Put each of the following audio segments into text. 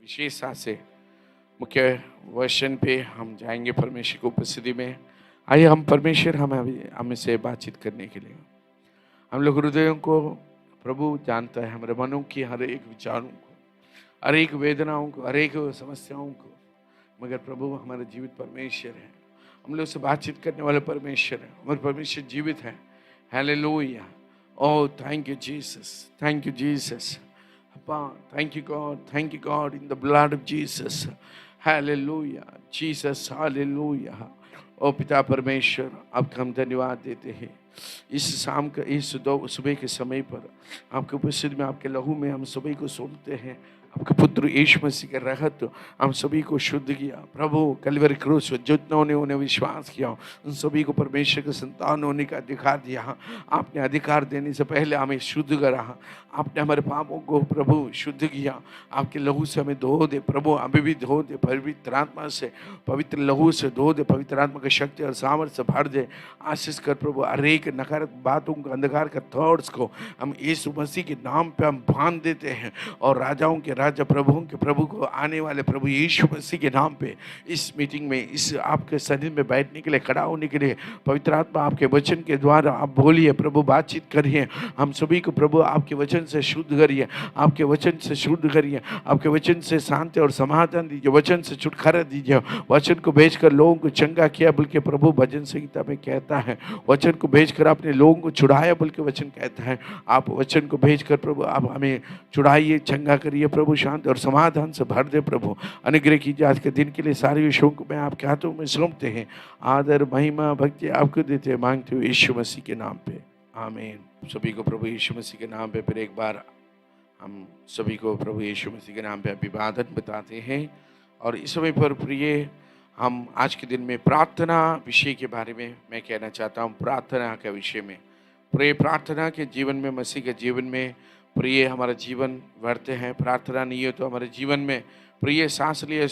विशेषता से मुख्य वचन पे हम जाएंगे परमेश्वर की उपस्थिति में। आइए हम परमेश्वर हमें से बातचीत करने के लिए, हम लोग हृदयों को प्रभु जानता है, हमारे मनों की हर एक विचारों को, हर एक वेदनाओं को, हर एक समस्याओं को, मगर प्रभु हमारे जीवित परमेश्वर है। हम लोग से बातचीत करने वाले परमेश्वर है, हमारे परमेश्वर जीवित है। Hallelujah. Oh thank you Jesus, thank you Jesus. Thank you God, thank you God in the blood of Jesus. Hallelujah, Jesus, hallelujah. ओ पिता परमेश्वर, आपका हम धन्यवाद देते हैं इस शाम का, इस सुबह के समय पर आपके उपस्थिति में, आपके लहू में हम सभी को सौंपते हैं। आपके पुत्र यीशु मसीह के रहत हम सभी को शुद्ध किया। प्रभु कलवरी क्रूस पर जितनों ने उन्हें विश्वास किया, उन सभी को परमेश्वर के संतान होने का अधिकार दिया। आपने अधिकार देने से पहले हमें शुद्ध करा। आपने हमारे पापों को प्रभु शुद्ध किया। आपके लहू से हमें धो दे प्रभु, अभी भी धो दे, पवित्र आत्मा से, पवित्र लहू से धो दे, पवित्र आत्मा की शक्ति और सामर्थ्य से भर दे। आशीष कर प्रभु, हर एक नकारात्मक बातों को, अंधकार का थॉट्स को हम यीशु मसीह के नाम पे हम बांध देते हैं, और राजाओं के राजा, प्रभुओं के प्रभु को आने वाले प्रभु यीशु मसीह के नाम पे इस मीटिंग में, इस आपके शरीर में बैठने के लिए, खड़ा होने के लिए पवित्र आत्मा आपके वचन के द्वारा आप बोलिए प्रभु, बातचीत करिए। हम सभी को प्रभु आपके वचन से शुद्ध करिए, आपके वचन से शुद्ध करिए, आपके वचन से शांति और समाधान दीजिए, वचन से छुटकारा दीजिए। वचन को भेजकर लोगों को चंगा किया, बल्कि प्रभु भजन संहिता में कहता है, वचन को भेजकर आपने लोगों को छुड़ाया, बल्कि वचन कहता है आप वचन को भेजकर प्रभु आप हमें छुड़ाइए, चंगा करिए प्रभु, शांति और समाधान से भर दे प्रभु। अनुग्रह कीजिए आज के दिन के लिए। सारे विषयों को मैं आपके हाथों में सौंपते हैं। आदर महिमा भक्ति आपको देते हैं, मांगते हुए यीशु मसीह के नाम पे, आमीन। सभी को प्रभु यीशु मसीह के नाम पे फिर एक बार हम सभी को प्रभु यीशु मसीह के नाम पे अभिवादन बताते हैं। और इस समय पर प्रिय, हम आज के दिन में प्रार्थना विषय के बारे में मैं कहना चाहता हूँ। प्रार्थना के विषय में प्रिय, प्रार्थना के जीवन में, मसीह के जीवन में प्रिय हमारा जीवन व्यर्थ है। प्रार्थना नहीं है तो हमारे जीवन में प्रिय सांस लिए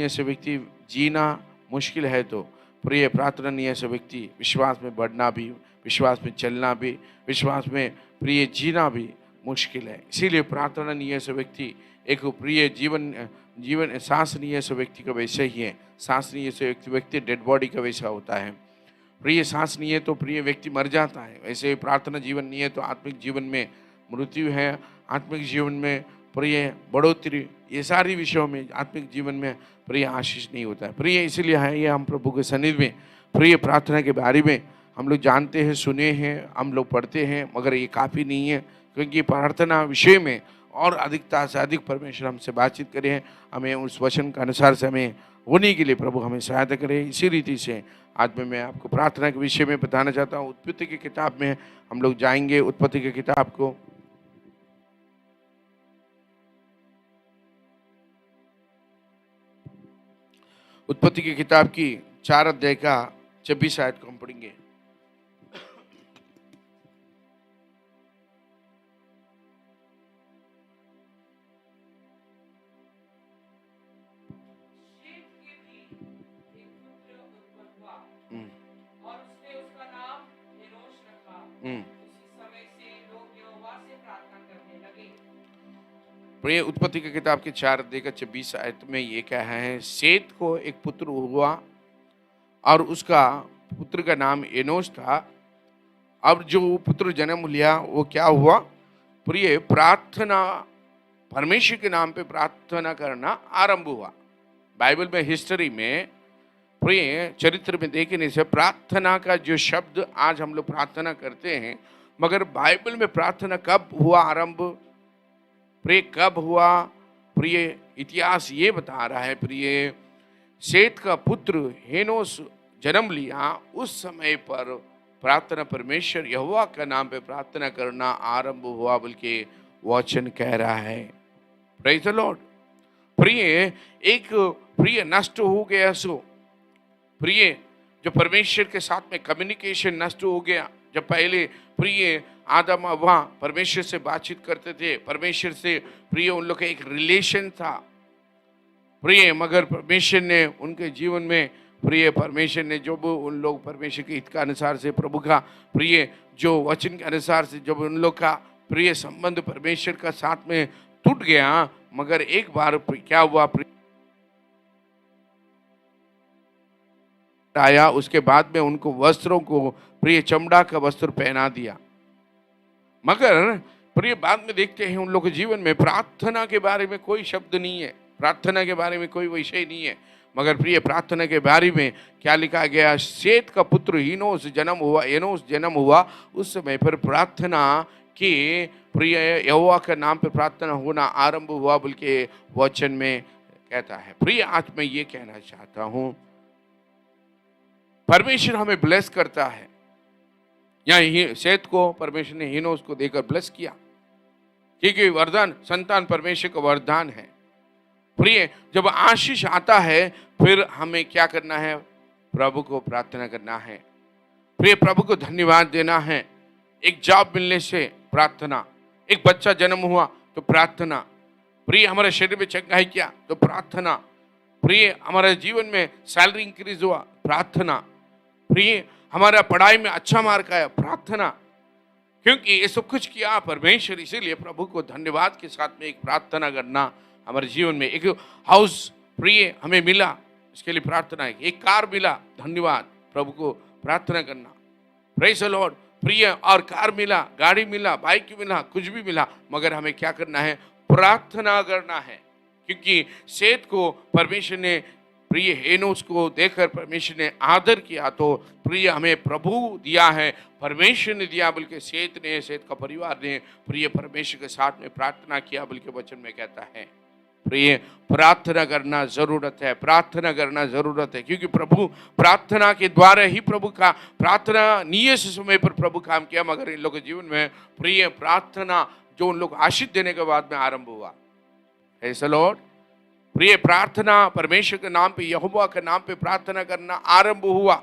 से व्यक्ति जीना मुश्किल है। तो प्रिय प्रार्थना नहीं है से व्यक्ति विश्वास में बढ़ना भी, विश्वास में चलना भी, विश्वास में प्रिय जीना भी मुश्किल है। इसीलिए प्रार्थना नहीं है से व्यक्ति एक प्रिय जीवन सांस नहीं है से व्यक्ति का वैसे ही है। सांस नहीं है से व्यक्ति डेड बॉडी का वैसा होता है। प्रिय सांस नहीं है तो प्रिय व्यक्ति मर जाता है। वैसे प्रार्थना जीवन नहीं है तो आत्मिक जीवन में मृत्यु है। आत्मिक जीवन में प्रिय बढ़ोतरी, ये सारी विषयों में आत्मिक जीवन में प्रिय आशीष नहीं होता है। प्रिय इसलिए है ये हम प्रभु के सन्निधि में प्रिय प्रार्थना के बारे में हम लोग जानते हैं, सुने हैं, हम लोग पढ़ते हैं, मगर ये काफ़ी नहीं है, क्योंकि प्रार्थना विषय में और अधिकता से अधिक परमेश्वर हमसे बातचीत करें, हमें उस वचन के अनुसार से हमें होने के लिए प्रभु हमें सहायता करें। इसी रीति से आज मैं आपको प्रार्थना के विषय में बताना चाहता हूँ। उत्पत्ति की किताब में हम लोग जाएंगे। उत्पत्ति की किताब को उत्पत्ति की किताब की 4 अध्याय का 26 आयत को हम पढ़ेंगे। प्रिय, उत्पत्ति की किताब के 4 अध्याय का 26 आयत में ये कहा है, सेत को एक पुत्र हुआ और उसका पुत्र का नाम एनोश था। अब जो पुत्र जन्म लिया वो क्या हुआ? प्रिय, प्रार्थना, परमेश्वर के नाम पे प्रार्थना करना आरंभ हुआ। बाइबल में, हिस्ट्री में, प्रिय चरित्र में देखने से प्रार्थना का जो शब्द आज हम लोग प्रार्थना करते हैं, मगर बाइबल में प्रार्थना कब हुआ आरंभ, प्रिय कब हुआ? प्रिय इतिहास ये बता रहा है, प्रिय सेत का पुत्र हेनोस जन्म लिया, उस समय पर प्रार्थना परमेश्वर यहोवा का नाम पे प्रार्थना करना आरंभ हुआ, बल्कि वचन कह रहा है। Praise the Lord. प्रिय एक प्रिय नष्ट हो गया, सो प्रिय जो परमेश्वर के साथ में कम्युनिकेशन नष्ट हो गया। जब पहले प्रिय आदम हव्वा परमेश्वर से बातचीत करते थे, परमेश्वर से प्रिय उन लोग का एक रिलेशन था प्रिय, मगर परमेश्वर ने उनके जीवन में प्रिय परमेश्वर ने जब उन लोग परमेश्वर के हित के अनुसार से, प्रभु का प्रिय जो वचन के अनुसार से जब उन लोग का प्रिय संबंध परमेश्वर का साथ में टूट गया, मगर एक बार क्या हुआ, आया, उसके बाद में उनको वस्त्रों को प्रिय चमड़ा का वस्त्र पहना दिया। मगर प्रिय बाद में देखते हैं उन लोगों के जीवन में प्रार्थना के बारे में कोई शब्द नहीं है, प्रार्थना के बारे में कोई विषय नहीं है। मगर प्रिय प्रार्थना के बारे में क्या लिखा गया, सेत का पुत्र एनोस जन्म हुआ, उस समय पर प्रार्थना की प्रिय यहोवा के नाम पर प्रार्थना होना आरंभ हुआ, बल्कि वचन में कहता है। प्रिय आज मैं ये कहना चाहता हूं, परमेश्वर हमें ब्लेस करता है। यहाँ सेत को परमेश्वर ने एनोस को देकर ब्लेस किया, क्योंकि वरदान संतान परमेश्वर का वरदान है। प्रिय जब आशीष आता है फिर हमें क्या करना है, प्रभु को प्रार्थना करना है। प्रिय प्रभु को धन्यवाद देना है। एक जॉब मिलने से प्रार्थना, एक बच्चा जन्म हुआ तो प्रार्थना, प्रिय हमारे शरीर में चंगाई किया तो प्रार्थना, प्रिय हमारे जीवन में सैलरी इंक्रीज हुआ प्रार्थना, प्रिय हमारा पढ़ाई में अच्छा मार्क आया प्रार्थना, क्योंकि ये सब कुछ किया परमेश्वर। इसीलिए प्रभु को धन्यवाद के साथ में एक प्रार्थना करना हमारे जीवन में। एक हाउस प्रिय हमें मिला, इसके लिए प्रार्थना है। एक कार मिला, धन्यवाद, प्रभु को प्रार्थना करना, प्रेज़ द लॉर्ड। प्रिय और कार मिला, गाड़ी मिला, बाइक मिला, कुछ भी मिला, मगर हमें क्या करना है, प्रार्थना करना है। क्योंकि सेत को परमेश्वर ने प्रिय एनोस को देखकर परमेश्वर ने आदर किया, तो प्रिय हमें प्रभु दिया है, परमेश्वर ने दिया, बल्कि सेत का परिवार ने प्रिय परमेश्वर के साथ में प्रार्थना किया, बल्कि वचन में कहता है प्रिय प्रार्थना करना जरूरत है, प्रार्थना करना जरूरत है। क्योंकि प्रभु प्रार्थना के द्वारा ही प्रभु का प्रार्थना नियत समय पर प्रभु काम किया, मगर इन लोगों के जीवन में प्रिय प्रार्थना जो उन लोग आशीष देने के बाद में आरंभ हुआ। ऐसा लॉर्ड, प्रिय प्रार्थना परमेश्वर के नाम पे, यहोवा के नाम पे प्रार्थना करना आरंभ हुआ।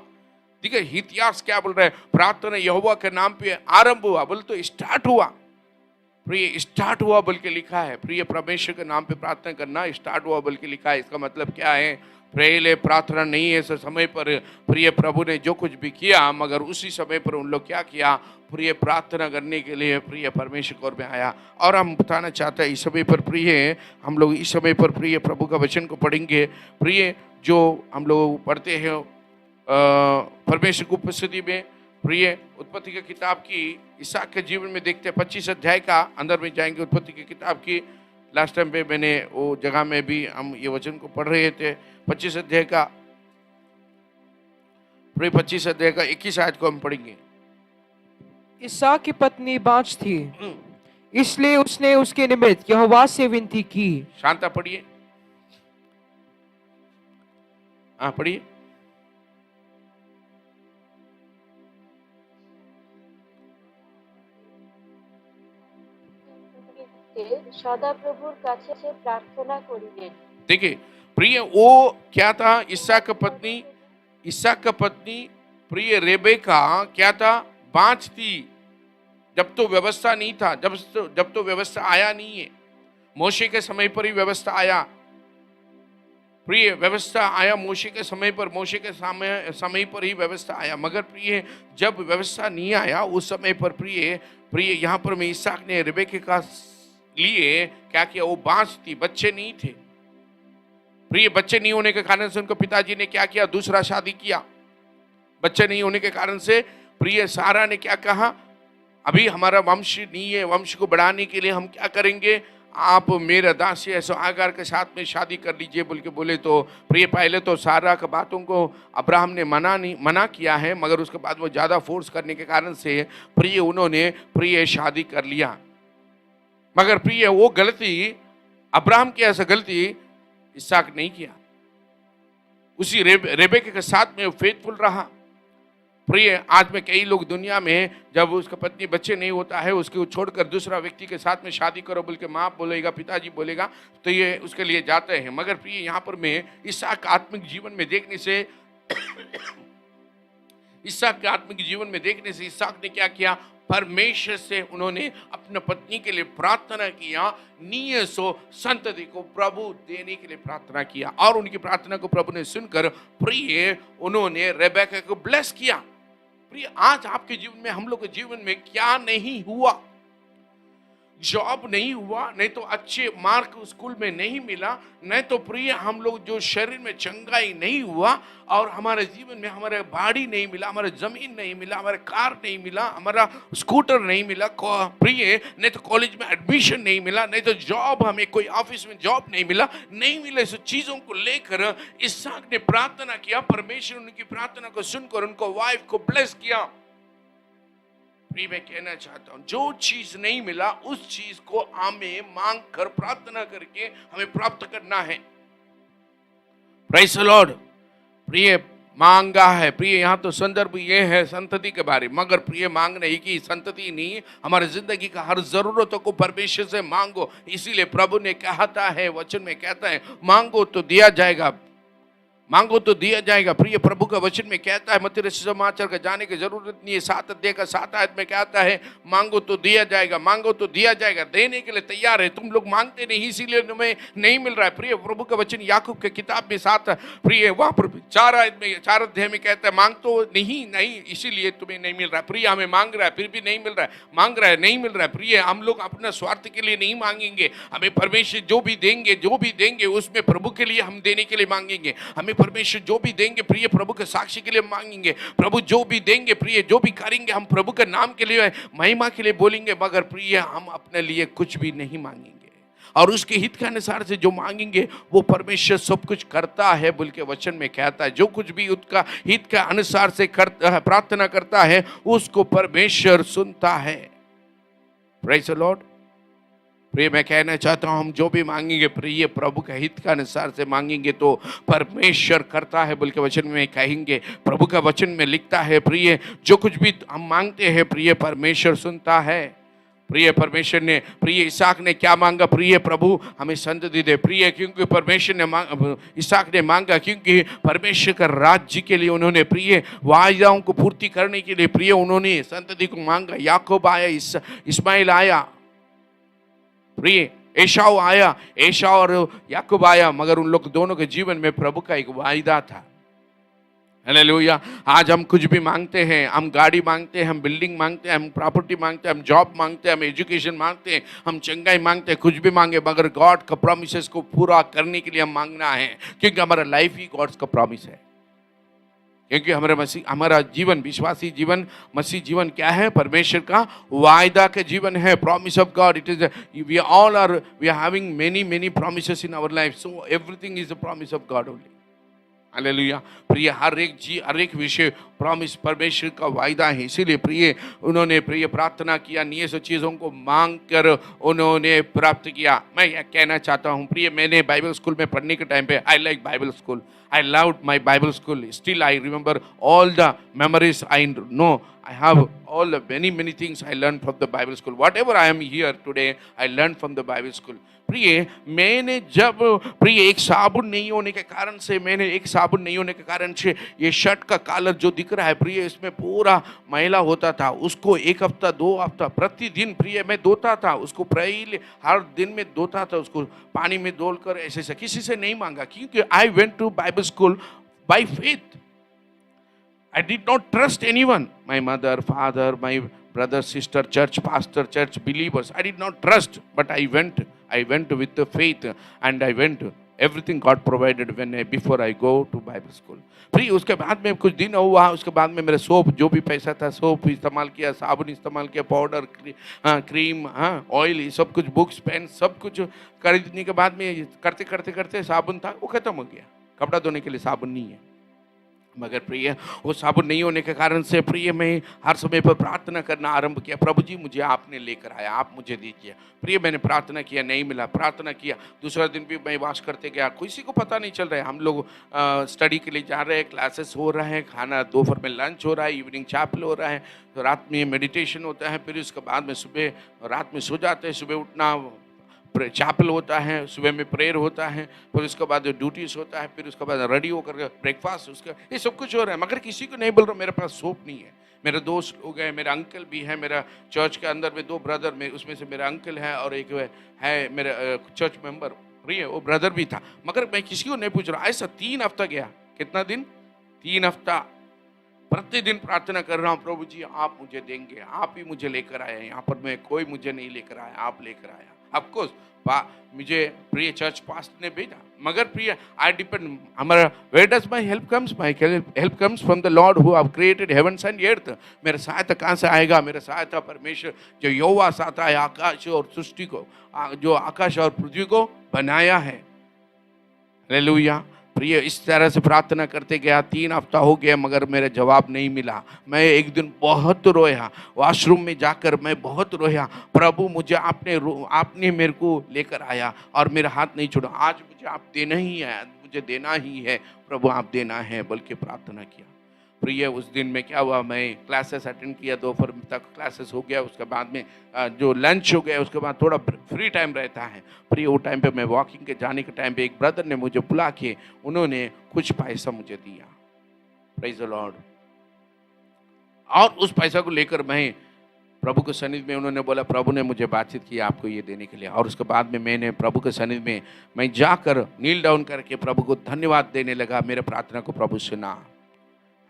देखिए इतिहास क्या बोल रहा है, प्रार्थना यहोवा के नाम पे आरंभ हुआ, बोल तो स्टार्ट हुआ, प्रिय स्टार्ट हुआ बल्कि लिखा है। प्रिय परमेश्वर के नाम पे प्रार्थना करना स्टार्ट हुआ बल्कि लिखा है। इसका मतलब क्या है, पहले प्रार्थना नहीं है समय पर प्रिय प्रभु ने जो कुछ भी किया, मगर उसी समय पर उन लोग क्या किया, प्रिय प्रार्थना करने के लिए प्रिय परमेश्वर की ओर में आया। और हम बताना चाहते हैं इस समय पर प्रिय हम लोग इस समय पर प्रिय प्रभु का वचन को पढ़ेंगे। प्रिय जो हम लोग पढ़ते हैं परमेश्वर की उपस्थिति में, प्रिय उत्पत्ति की किताब की इसहाक के जीवन में देखते हैं 25 अध्याय का अंदर में जाएंगे। उत्पत्ति की किताब की लास्ट टाइम पे मैंने वो जगह में भी हम ये वचन को पढ़ रहे थे। 25 अध्याय का प्रिय 25 अध्याय का 21 आयत को हम पढ़ेंगे। इसहाक की पत्नी बांझ थी, इसलिए उसने उसके निमित्त यहोवा से विनती की। शांता पढ़िए, हाँ पढ़िए। सदा प्रभुर काछे से प्रार्थना करिलेन। देखिए प्रिय वो क्या था, इसहाक का पत्नी प्रिय रेबेका क्या था, बांझ थी। जब तो व्यवस्था नहीं था, जब तो व्यवस्था आया नहीं है, मोशे के समय पर ही व्यवस्था आया। प्रिय व्यवस्था आया मोशे के समय पर, मोशे के समय पर ही व्यवस्था आया। मगर प्रिय जब व्यवस्था नहीं आया उस समय पर प्रिय यहाँ पर में इसहाक ने रेबेका का लिए क्या किया, वो बांझ थी, बच्चे नहीं थे। प्रिय बच्चे नहीं होने के कारण से उनके पिताजी ने क्या किया, दूसरा शादी किया। बच्चे नहीं होने के कारण से प्रिय सारा ने क्या कहा, अभी हमारा वंश नहीं है, वंश को बढ़ाने के लिए हम क्या करेंगे, आप मेरे दासी ऐसा आगार के साथ में शादी कर लीजिए बोल के बोले। तो प्रिय पहले तो सारा के बातों को अब्राहम ने मना किया है, मगर उसके बाद वो ज़्यादा फोर्स करने के कारण से प्रिय उन्होंने प्रिय शादी कर लिया। मगर प्रिय वो गलती अब्राहम की ऐसा गलती इसहाक नहीं किया, उसी रेबेका के साथ में फेथफुल रहा। प्रिय आज में कई लोग दुनिया में जब उसका पत्नी बच्चे नहीं होता है, उसको छोड़कर दूसरा व्यक्ति के साथ में शादी करो बोल के माँ बोलेगा, पिताजी बोलेगा, तो ये उसके लिए जाते हैं। मगर प्रिय यहाँ पर मैं इसहाक आत्मिक जीवन में देखने से इसहाक के आत्मिक जीवन में देखने से इसहाक ने क्या किया, परमेश्वर से उन्होंने अपने पत्नी के लिए प्रार्थना किया, 900 संतति को प्रभु देने के लिए प्रार्थना किया। और उनकी प्रार्थना को प्रभु ने सुनकर प्रिय उन्होंने रेबेका को ब्लेस किया। प्रिय आज आपके जीवन में, हम लोग के जीवन में क्या नहीं हुआ, जॉब नहीं हुआ, नहीं तो अच्छे मार्क स्कूल में नहीं मिला, नहीं तो प्रिय हम लोग जो शरीर में चंगाई नहीं हुआ और हमारे जीवन में हमारे बाड़ी नहीं मिला, हमारे जमीन नहीं मिला, हमारे कार नहीं मिला, हमारा स्कूटर नहीं मिला, प्रिय नहीं तो कॉलेज में एडमिशन नहीं मिला, नहीं तो जॉब, हमें कोई ऑफिस में जॉब नहीं मिला, नहीं मिले इस चीजों को लेकर इसहाक ने प्रार्थना किया। परमेश्वर उनकी प्रार्थना को सुनकर उनको वाइफ को ब्लेस किया। प्रिय मैं कहना चाहता हूं, जो चीज नहीं मिला उस चीज को हमें मांग कर प्रार्थना करके हमें प्राप्त करना है। Praise the Lord. प्रिय मांगा है, प्रिय यहाँ तो संदर्भ ये है संतति के बारे में, मगर प्रिय मांगना ही की संतति नहीं, हमारे जिंदगी का हर जरूरतों को परमेश्वर से मांगो। इसीलिए प्रभु ने कहता है, वचन में कहता है, मांगो तो दिया जाएगा, मांगो तो दिया जाएगा। प्रिय प्रभु का वचन में कहता है, मत्ती रचित समाचार का जाने की जरूरत नहीं है, 7 अध्याय का 7 आयत में कहता है, मांगो तो दिया जाएगा, मांगो तो दिया जाएगा। देने के लिए तैयार है, तुम लोग मांगते नहीं इसीलिए तुम्हें नहीं मिल रहा है। प्रिय प्रभु का वचन याकूब के किताब में 7 प्रिय वहां पर 4 आयत में 4 अध्याय में कहता है, मांग तो नहीं इसीलिए तुम्हें नहीं मिल रहा है। प्रिय हमें मांग रहा है फिर भी नहीं मिल रहा है, मांग रहा है नहीं मिल रहा है। प्रिय हम लोग अपना स्वार्थ के लिए नहीं मांगेंगे, हमें परमेश्वर जो भी देंगे उसमें प्रभु के लिए हम देने के लिए मांगेंगे। हमें परमेश्वर जो भी देंगे प्रिय प्रभु के साक्षी के लिए मांगेंगे। प्रभु जो भी देंगे प्रिय, जो भी करेंगे हम प्रभु के नाम के लिए, महिमा के लिए बोलेंगे। मगर प्रिय हम अपने लिए कुछ भी नहीं मांगेंगे, और उसके हित के अनुसार से जो मांगेंगे वो परमेश्वर सब कुछ करता है बोल के वचन में कहता है। जो कुछ भी उसका हित के अनुसार से प्रार्थना करता है उसको परमेश्वर सुनता है। Praise the Lord. प्रिय मैं कहना चाहता हूं, हम जो भी मांगेंगे प्रिय प्रभु के हित के अनुसार से मांगेंगे तो परमेश्वर करता है बोल के वचन में कहेंगे। प्रभु का वचन में लिखता है, प्रिय जो कुछ भी हम मांगते हैं प्रिय परमेश्वर सुनता है। प्रिय परमेश्वर ने, प्रिय इसहाक ने क्या मांगा? प्रिय प्रभु हमें संतति दे। प्रिय क्योंकि परमेश्वर ने इसहाक ने मांगा क्योंकि परमेश्वर का राज्य के लिए उन्होंने प्रिय वायदाओं को पूर्ति करने के लिए प्रिय उन्होंने संतति को मांगा। याकूब आया, इस्माइल आया, प्रिय एशाव आया, एशाव और याकूब आया, मगर उन लोग दोनों के जीवन में प्रभु का एक वायदा था। हालेलुया। आज हम कुछ भी मांगते हैं, हम गाड़ी मांगते हैं, हम बिल्डिंग मांगते हैं, हम प्रॉपर्टी मांगते हैं, हम जॉब मांगते हैं, हम एजुकेशन मांगते हैं, हम चंगाई मांगते हैं, कुछ भी मांगे, मगर गॉड का प्रॉमिसेस को पूरा करने के लिए हम मांगना है, क्योंकि हमारा लाइफ ही गॉड्स का प्रॉमिस है। क्योंकि हमारा जीवन, विश्वासी जीवन, मसीह जीवन क्या है? परमेश्वर का वायदा के जीवन है। Promise of God. It is we are having many promises in our life, so everything is the promise of God only. Hallelujah. प्रिय हर एक विषय प्रॉमिस परमेश्वर का वायदा है। इसीलिए प्रिय उन्होंने प्रिय प्रार्थना किया, ये सब चीज़ों को मांग कर उन्होंने प्राप्त किया। मैं यह कहना चाहता हूँ प्रिय, मैंने बाइबल स्कूल में पढ़ने के टाइम पे I like Bible school, I loved my Bible school. Still I remember all the memories I know. I have all the many things I learned from the Bible school. Whatever I am here today, I learned from the Bible school. प्रिय मैंने जब प्रिय एक साबुन नहीं होने के कारण से ये शर्ट का कॉलर जो दिख रहा है प्रिय, इसमें पूरा मैला होता था। उसको 1 हफ्ता 2 हफ्ता प्रतिदिन प्रिय मैं धोता था, उसको प्रिय हर दिन में धोता था, उसको पानी में धोकर ऐसे किसी से नहीं मांगा, क्योंकि I went to Bible school by faith. I did not trust anyone, my mother, father, my brother, sister, church pastor, church believers. I did not trust, but I went with the faith, and I went. Everything God provided before I go to Bible school. फिर उसके बाद में कुछ दिन हुआ, उसके बाद में मेरे सोप जो भी पैसा था सोप इस्तेमाल किया, साबुन इस्तेमाल किया, पाउडर, क्रीम, ऑयल, ये सब कुछ, बुक्स, पेन, सब कुछ खरीदने के बाद में करते साबुन था वो खत्म हो गया। कपड़ा धोने के लिए साबुन नहीं है। मगर प्रिय वो साबुन नहीं होने के कारण से प्रिय मैं हर समय पर प्रार्थना करना आरंभ किया, प्रभु जी मुझे आपने लेकर आया, आप मुझे दीजिए। प्रिय मैंने प्रार्थना किया, नहीं मिला, प्रार्थना किया, दूसरा दिन भी मैं वाश करते गया, किसी को पता नहीं चल रहा है। हम लोग स्टडी के लिए जा रहे हैं, क्लासेस हो रहा है, खाना दोपहर में लंच हो रहा है, इवनिंग चैपल हो रहा है, तो रात में मेडिटेशन होता है, फिर उसके बाद में सुबह रात में सो जाते हैं, सुबह उठना चैपल होता है, सुबह में प्रेयर होता है, फिर उसके बाद ड्यूटीज होता है, फिर उसके बाद रेडी होकर ब्रेकफास्ट, उसका ये सब कुछ हो रहा है। मगर किसी को नहीं बोल रहा मेरे पास सोप नहीं है। मेरे दोस्त लोग हैं, मेरा अंकल भी है, मेरा चर्च के अंदर में 2 ब्रदर में, उसमें से मेरा अंकल है और एक है मेरा चर्च मेंबर प्रिय, वो ब्रदर भी था, मगर मैं किसी को नहीं पूछ रहा। ऐसा 3 हफ्ता गया। कितना दिन? 3 हफ्ता। प्रतिदिन प्रार्थना कर रहा हूँ, प्रभु जी आप मुझे देंगे, आप ही मुझे लेकर आए, यहाँ पर मैं कोई मुझे नहीं लेकर आया, आप लेकर आया। ऑफकोर्स मुझे प्रिय चर्च पास्ट ने भेजा, मगर प्रिय आई डिपेंड, हमारा where does my help comes, my help comes from the Lord who have created heavens and earth. मेरा सहायता कहाँ से आएगा? मेरा सहायता परमेश्वर जो यहोवा साता है आकाश और सृष्टि को, जो आकाश और पृथ्वी को बनाया है। हालेलुया। प्रिय इस तरह से प्रार्थना करते गया, 3 हफ्ता हो गया मगर मेरा जवाब नहीं मिला। मैं एक दिन बहुत रोया, वॉशरूम में जाकर मैं बहुत रोया, प्रभु मुझे आपने मेरे को लेकर आया और मेरा हाथ नहीं छोड़ा, आज मुझे आप देना ही है, मुझे देना ही है प्रभु, आप देना है, बल्कि प्रार्थना किया। प्रिय उस दिन में क्या हुआ, मैं क्लासेस अटेंड किया, दोपहर तक क्लासेस हो गया, उसके बाद में जो लंच हो गया, उसके बाद थोड़ा फ्री टाइम रहता है। प्रिय वो टाइम पे मैं वॉकिंग के जाने के टाइम पे एक ब्रदर ने मुझे बुला के उन्होंने कुछ पैसा मुझे दिया, प्रेज द लॉर्ड। और उस पैसा को लेकर मैं प्रभु के सन्निधि में, उन्होंने बोला प्रभु ने मुझे बातचीत की आपको ये देने के लिए, और उसके बाद में मैंने प्रभु के सन्निधि में मैं जाकर नील डाउन करके प्रभु को धन्यवाद देने लगा, मेरे प्रार्थना को प्रभु सुना।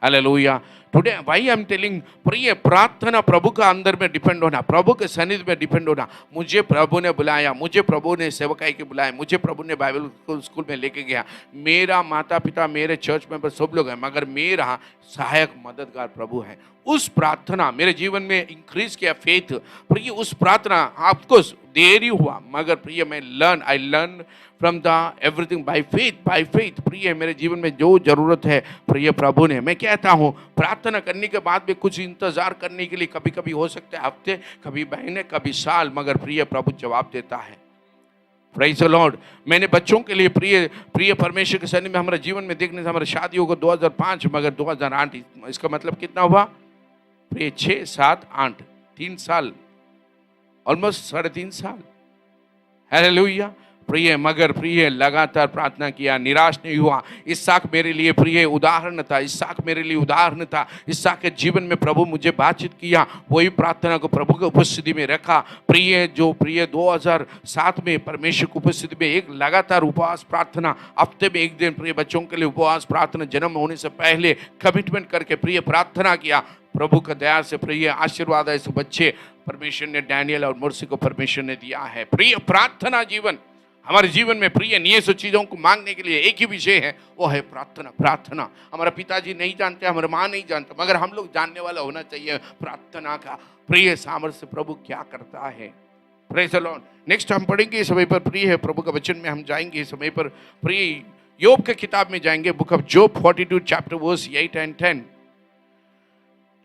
Hallelujah. Today why I am telling, प्रिय प्रार्थना प्रभु का अंदर में डिपेंड होना, प्रभु के सन्निधि में डिपेंड होना। मुझे प्रभु ने बुलाया, मुझे प्रभु ने सेवकाई के बुलाया, मुझे प्रभु ने बाइबल स्कूल में लेके गया, मेरा माता पिता मेरे चर्च मेंबर सब लोग हैं, मगर मेरा सहायक मददगार प्रभु है। उस प्रार्थना मेरे जीवन में इंक्रीज किया फेथ। प्रिय उस प्रार्थना आपको देरी हुआ, मगर प्रिय मैं I learn from the everything by faith. प्रिय मेरे जीवन में जो जरूरत है प्रिय प्रभु ने, मैं कहता हूँ प्रार्थना करने के बाद भी कुछ इंतजार करने के लिए, कभी कभी हो सकते हैं हफ्ते, कभी महीने, कभी साल, मगर प्रिय प्रभु जवाब देता है। Praise the Lord. मैंने बच्चों के लिए प्रिय परमेश्वर के सन्निधि में हमारे जीवन में देखने से हमारी शादियों को 2005 मगर 2008, इसका मतलब कितना हुआ प्रिय 6, 7, 8, 3 साल, ऑलमोस्ट 3.5 साल। हालेलुया। प्रिय मगर प्रिय लगातार प्रार्थना किया, निराश नहीं हुआ। इसहाक मेरे लिए प्रिय उदाहरण था, इसहाक मेरे लिए उदाहरण था। इसहाक के जीवन में प्रभु मुझे बातचीत किया, वही प्रार्थना को प्रभु की उपस्थिति में रखा। प्रिय 2007 में परमेश्वर की उपस्थिति में एक लगातार उपवास प्रार्थना, हफ्ते में एक दिन प्रिय बच्चों के लिए उपवास प्रार्थना, जन्म होने से पहले कमिटमेंट करके प्रिय प्रार्थना किया। प्रभु का दया से प्रिय आशीर्वाद है, इस बच्चे परमेश्वर ने डैनियल और मुर्सी को परमेश्वर ने दिया है। प्रिय प्रार्थना जीवन हमारे जीवन में प्रिय निये सो चीजों को मांगने के लिए एक ही विषय है, वो है प्रार्थना। प्रार्थना हमारा पिताजी नहीं जानते, हमारे माँ नहीं जानते, मगर हम लोग जानने वाला होना चाहिए प्रार्थना का प्रिय सामर्थ्य प्रभु क्या करता है। Praise the Lord. नेक्स्ट हम पढ़ेंगे इस समय पर प्रिय है प्रभु का वचन में हम जाएंगे इस समय पर प्रिय योब के किताब में जाएंगे, book of Job 42 chapter verse 8 and 10।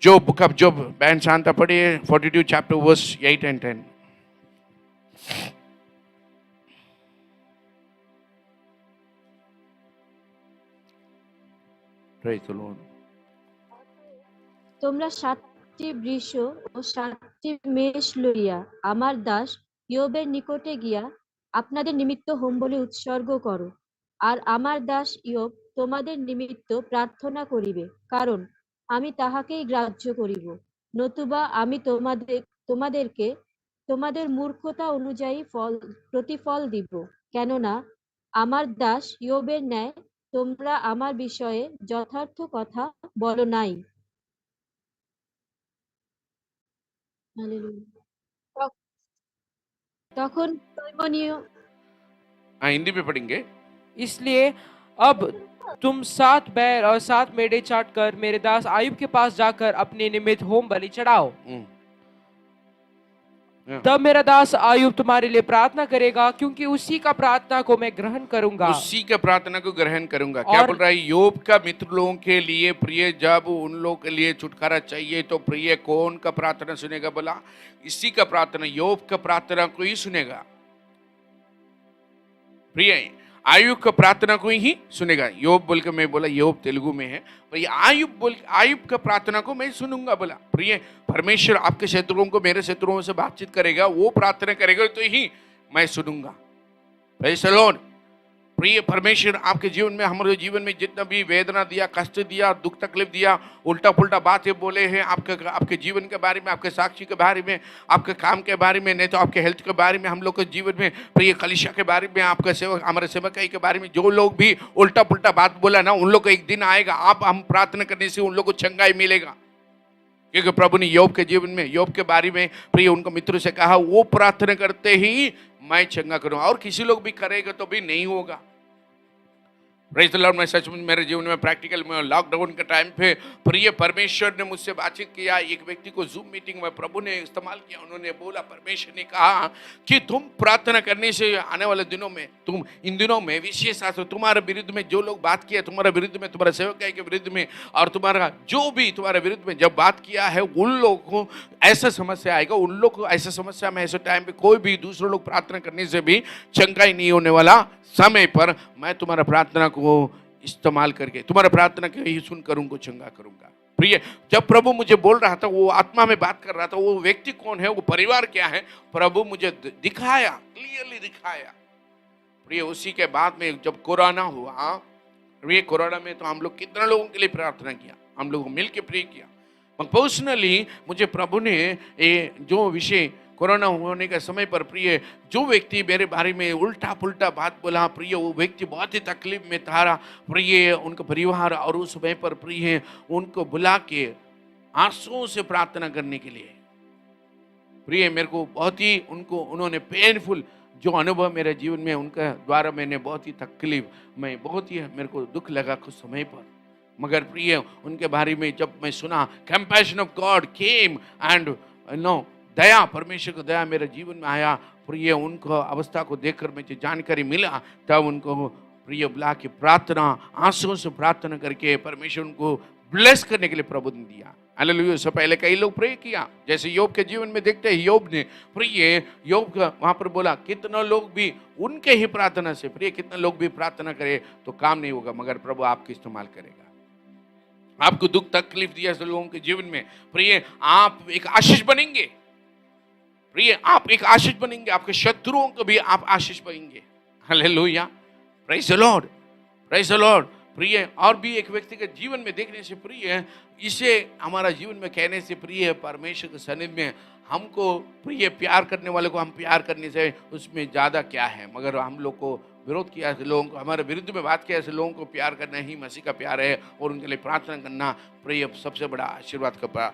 जो बुक ऑफ जोब बहन शांता पढ़िए 42 chapter verse 8 and 10। Praise the Lord. তোমরা 7টি বৃষ ও 7টি মেষ লইয়া আমার দাস ইয়োবের নিকটে গিয়া আপনাদের নিমিত্ত হোমবলি উৎসর্গ করো, আর আমার দাস ইয়োব তোমাদের নিমিত্ত প্রার্থনা করিবে, কারণ আমি তাহাকেই গ্রাহ্য করিব, নতুবা আমি তোমাদেরকে তোমাদের মূর্খতা অনুযায়ী প্রতিফল দিব। কেননা আমার দাস ইয়োবের ন্যায় তোমরা আমার বিষয়ে যথার্থ কথা বলো নাই। হালেলুয়া। তখন তৈমনীয় हिंदी में पढ़ेंगे। इसलिए अब तुम 7 बैल और 7 मेढ़े चाट कर मेरे दास आयुब के पास जाकर अपने निमित्त होम बलि चढ़ाओ। तब मेरा दास आयुब तुम्हारे लिए प्रार्थना करेगा, क्योंकि उसी का प्रार्थना को मैं ग्रहण करूंगा। उसी का प्रार्थना को ग्रहण करूंगा। क्या बोल रहा है? योब का मित्र लोगों के लिए प्रिय, जब उन लोगों के लिए छुटकारा चाहिए तो प्रिय कौन का प्रार्थना सुनेगा? बोला इसी का प्रार्थना, योब का प्रार्थना को ही सुनेगा। प्रिय आयुब का प्रार्थना को ही सुनेगा। योब बोल के मैं बोला, योब तेलुगु में है, प्रिय आयुब का प्रार्थना को मैं सुनूंगा। बोला प्रिय परमेश्वर आपके शत्रुओं को मेरे शत्रुओं से बातचीत करेगा, वो प्रार्थना करेगा तो ही मैं सुनूंगा। Praise the Lord. प्रिय परमेश्वर आपके जीवन में, हमारे जीवन में जितना भी वेदना दिया, कष्ट दिया, दुख तकलीफ दिया, उल्टा पुल्टा बातें बोले हैं आपके जीवन के बारे में, आपके साक्षी के बारे में, आपके काम के बारे में, नहीं तो आपके हेल्थ के बारे में, हम लोग के जीवन में प्रिय कलीसिया के बारे में, आपके सेवक, हमारे सेवकाई के बारे में जो लोग भी उल्टा पुल्टा बात बोला ना, उन लोग को एक दिन आएगा, हम प्रार्थना करने से उन लोग को चंगाई मिलेगा। क्योंकि प्रभु ने योग के जीवन में, योग के बारे में प्रिय उनको मित्रों से कहा, वो प्रार्थना करते ही मैं चंगा करूंगा, और किसी लोग भी करेगा तो भी नहीं होगा। Praise the Lord. मैं सचमुच मेरे जीवन में प्रैक्टिकल में लॉकडाउन के टाइम पे प्रिय परमेश्वर ने मुझसे बातचीत किया। एक व्यक्ति को जूम मीटिंग में प्रभु ने इस्तेमाल किया। उन्होंने बोला, परमेश्वर ने कहा कि तुम प्रार्थना करने से आने वाले दिनों में, तुम इन दिनों में विशेष तुम्हारे विरुद्ध में जो लोग बात किया, तुम्हारे विरुद्ध में, तुम्हारे सेवक के विरुद्ध में, और तुम्हारा जो भी तुम्हारे विरुद्ध में जब बात किया है, उन लोगों को ऐसा समस्या आएगा, उन लोग को ऐसा समस्या में ऐसे टाइम पे कोई भी दूसरे लोग प्रार्थना करने से भी चंगाई नहीं होने वाला समय पर मैं तुम्हारा प्रार्थना को इस्तेमाल करके, तुम्हारा प्रार्थना के ही सुनकर उनको चंगा करूंगा। प्रिय, जब प्रभु मुझे बोल रहा था, वो आत्मा में बात कर रहा था, वो व्यक्ति कौन है, वो परिवार क्या है, प्रभु मुझे दिखाया, क्लियरली दिखाया। प्रिय, उसी के बाद में जब कोरोना हुआ, प्रिय कोरोना में तो हम लोग कितना लोगों के लिए प्रार्थना किया, हम लोग मिल के प्रे किया। पर्सनली मुझे प्रभु ने जो विषय कोरोना होने के समय पर, प्रिय जो व्यक्ति मेरे बारे में उल्टा पुल्टा बात बोला, प्रिय वो व्यक्ति बहुत ही तकलीफ में था। प्रिय उनका परिवार और उस समय पर प्रिय उनको बुला के आंसुओं से प्रार्थना करने के लिए, प्रिय मेरे को बहुत ही उन्होंने पेनफुल जो अनुभव मेरे जीवन में उनका द्वारा मैंने बहुत ही तकलीफ में, बहुत ही मेरे को दुख लगा कुछ समय पर। मगर प्रिय उनके बारे में जब मैं सुना, compassion of God came and दया, परमेश्वर को दया मेरे जीवन में आया। प्रिय उनको अवस्था को देखकर मुझे जानकारी मिला, तब उनको प्रिय बुला के प्रार्थना, आंसुओं से प्रार्थना करके परमेश्वर उनको ब्लेस करने के लिए प्रभु ने दिया। हालेलुया। उससे पहले कई लोग प्रे किया, जैसे योग के जीवन में देखते हैं, योग ने प्रिय योग वहां पर बोला, कितना लोग भी उनके ही प्रार्थना से, प्रिय कितना लोग भी प्रार्थना करे तो काम नहीं होगा, मगर प्रभु आपको इस्तेमाल करेगा। आपको दुख तकलीफ दिया लोगों के जीवन में, प्रिय आप एक आशीष बनेंगे। प्रिय आप एक आशीष बनेंगे, आपके शत्रुओं को भी आप आशीष बनेंगे। Hallelujah, praise the Lord, praise the Lord. प्रिय और भी एक व्यक्ति के जीवन में देखने से, प्रिय इसे हमारा जीवन में कहने से, प्रिय परमेश्वर के सनिध में हमको प्रिय प्यार करने वाले को हम प्यार करने से उसमें ज़्यादा क्या है, मगर हम लोग को विरोध किया ऐसे लोगों को, हमारे विरुद्ध में बात किया ऐसे लोगों को प्यार करना ही मसीह का प्यार है, और उनके लिए प्रार्थना करना प्रिय सबसे बड़ा आशीर्वाद का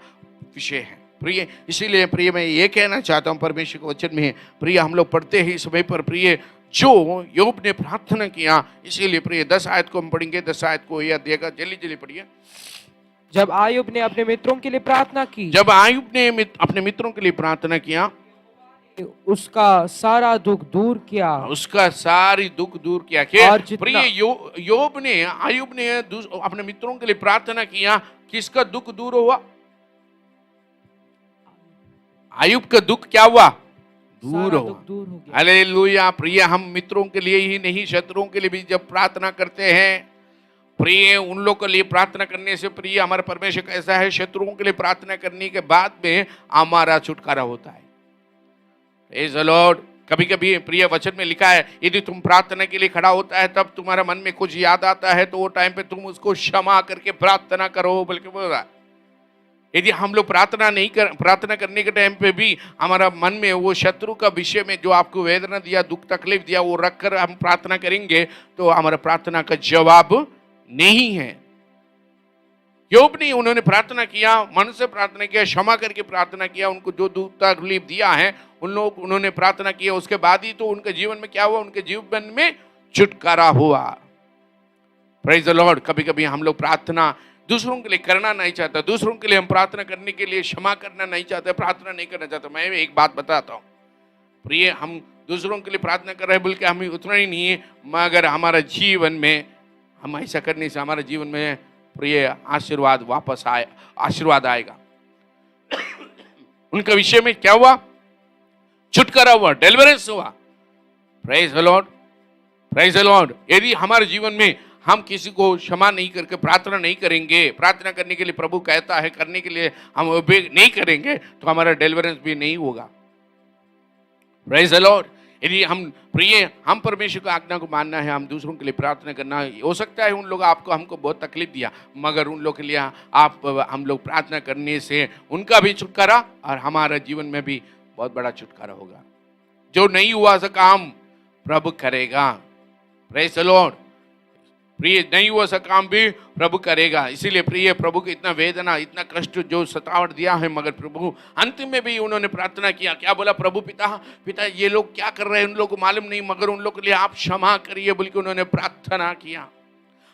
विषय है। प्रिय इसीलिए प्रिय मैं ये कहना चाहता हूँ, परमेश्वर के वचन में प्रिय हम लोग पढ़ते ही समय पर, प्रिय जो योब ने प्रार्थना किया, इसीलिए प्रिय 10 आयत को हम पढ़ेंगे। 10 आयत को याद दिएगा, जल्दी जल्दी पढ़िए। जब आयुब ने अपने मित्रों के लिए प्रार्थना की, जब आयुब ने अपने मित्रों के लिए प्रार्थना किया, उसका सारा दुख दूर किया, उसका सारी दुख दूर किया। और प्रिय योब ने, आयुब ने अपने मित्रों के लिए प्रार्थना किया, किसका दुख दूर हुआ? आयुब का दुख क्या हुआ? दूर हो गया। हालेलुया। प्रिय हम मित्रों के लिए ही नहीं, शत्रुओं के लिए भी जब प्रार्थना करते हैं, प्रिय उन लोगों के लिए प्रार्थना करने से, प्रिय हमारा परमेश्वर कैसा है, शत्रुओं के लिए प्रार्थना करने के बाद में हमारा छुटकारा होता है। Praise the Lord. कभी कभी प्रिय वचन में लिखा है, यदि तुम प्रार्थना के लिए खड़ा होता है, तब तुम्हारा मन में कुछ याद आता है, तो वो टाइम पे तुम उसको क्षमा करके प्रार्थना करो, बल्कि बोल रहा है। यदि हम लोग प्रार्थना करने के टाइम पे भी हमारा मन में वो शत्रु का विषय में जो आपको वेदना दिया, दुख तकलीफ दिया, वो रख कर हम प्रार्थना करेंगे, तो हमारा प्रार्थना का जवाब नहीं है। योब ने, उन्होंने प्रार्थना किया, मन से प्रार्थना किया, क्षमा करके प्रार्थना किया, उनको जो दुख तकलीफ दिया है उन्होंने प्रार्थना किया, उसके बाद ही तो उनके जीवन में क्या हुआ, उनके जीवन में छुटकारा हुआ। Praise the Lord. कभी कभी हम लोग प्रार्थना दूसरों के लिए करना नहीं चाहता, दूसरों के लिए हम प्रार्थना करने के लिए क्षमा करना नहीं चाहते, प्रार्थना नहीं करना चाहते। मैं एक बात बताता हूँ, प्रिय हम दूसरों के लिए प्रार्थना कर रहे हैं, बल्कि हमें उतना ही नहीं है, मगर हमारा जीवन में हम ऐसा करने से हमारे जीवन में प्रिय आशीर्वाद वापस आशीर्वाद आएगा। उनका विषय में क्या हुआ? छुटकारा हुआ, डिलीवरेंस हुआ। Praise the Lord, praise the Lord. यदि हमारे जीवन में हम किसी को क्षमा नहीं करके प्रार्थना नहीं करेंगे, प्रार्थना करने के लिए प्रभु कहता है करने के लिए, हम ओबे नहीं करेंगे, तो हमारा डिलीवरेंस भी नहीं होगा। Praise the Lord. यदि हम प्रिय हम परमेश्वर की आज्ञा को मानना है, हम दूसरों के लिए प्रार्थना करना है। हो सकता है उन लोग आपको हमको बहुत तकलीफ दिया, मगर उन लोग के लिए आप हम लोग प्रार्थना करने से उनका भी छुटकारा और हमारा जीवन में भी बहुत बड़ा छुटकारा होगा। जो नहीं हुआ सा काम प्रभु करेगा। Praise the Lord. प्रिय नहीं हुआ सा काम भी प्रभु करेगा। इसीलिए प्रिय प्रभु को इतना वेदना, इतना कष्ट जो सतावट दिया है, मगर प्रभु अंतिम में भी उन्होंने प्रार्थना किया। क्या बोला? प्रभु पिता ये लोग क्या कर रहे हैं, उन लोगों को मालूम नहीं, मगर उन लोग के लिए आप क्षमा करिए बोल के उन्होंने प्रार्थना किया।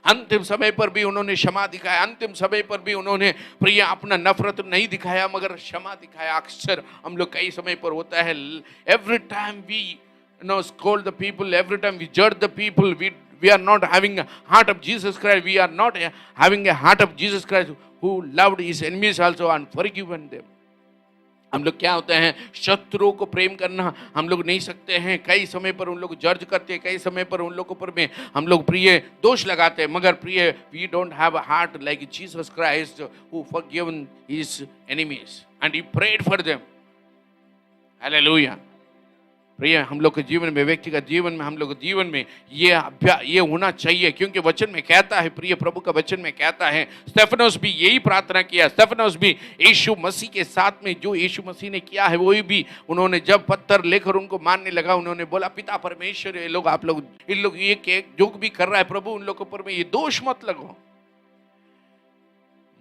अंतिम समय पर भी उन्होंने क्षमा दिखाया। अंतिम समय पर भी उन्होंने प्रिय अपना नफरत नहीं दिखाया, मगर क्षमा दिखाया। अक्सर हम लोग कई समय पर होता है, every time we scold the people, every time we judge the people, we are not having a heart of Jesus Christ. We are not having a heart of Jesus Christ who loved his enemies also and forgiven them. हम लोग क्या होते हैं, शत्रुओं को प्रेम करना हम लोग नहीं सकते हैं। कई समय पर उन लोग जज करते हैं, कई समय पर उन लोगों पर में हम लोग प्रिय दोष लगाते हैं, मगर प्रिय we don't have a heart like Jesus Christ who forgiven his enemies and he prayed for them. Hallelujah. प्रिय हम लोग के जीवन में, व्यक्तिगत जीवन में, हम लोग के जीवन में ये होना चाहिए, क्योंकि वचन में कहता है, प्रिय प्रभु का वचन में कहता है, स्टेफनोस भी यही प्रार्थना किया। स्टेफनोस भी यीशु मसीह के साथ में जो यीशु मसीह ने किया है वही भी उन्होंने जब पत्थर लेकर उनको मारने लगा, उन्होंने बोला, पिता परमेश्वर ये लोग आप लोग इन लोग ये जो भी कर रहा है प्रभु, उन लोगों पर में ये दोष मत लगो।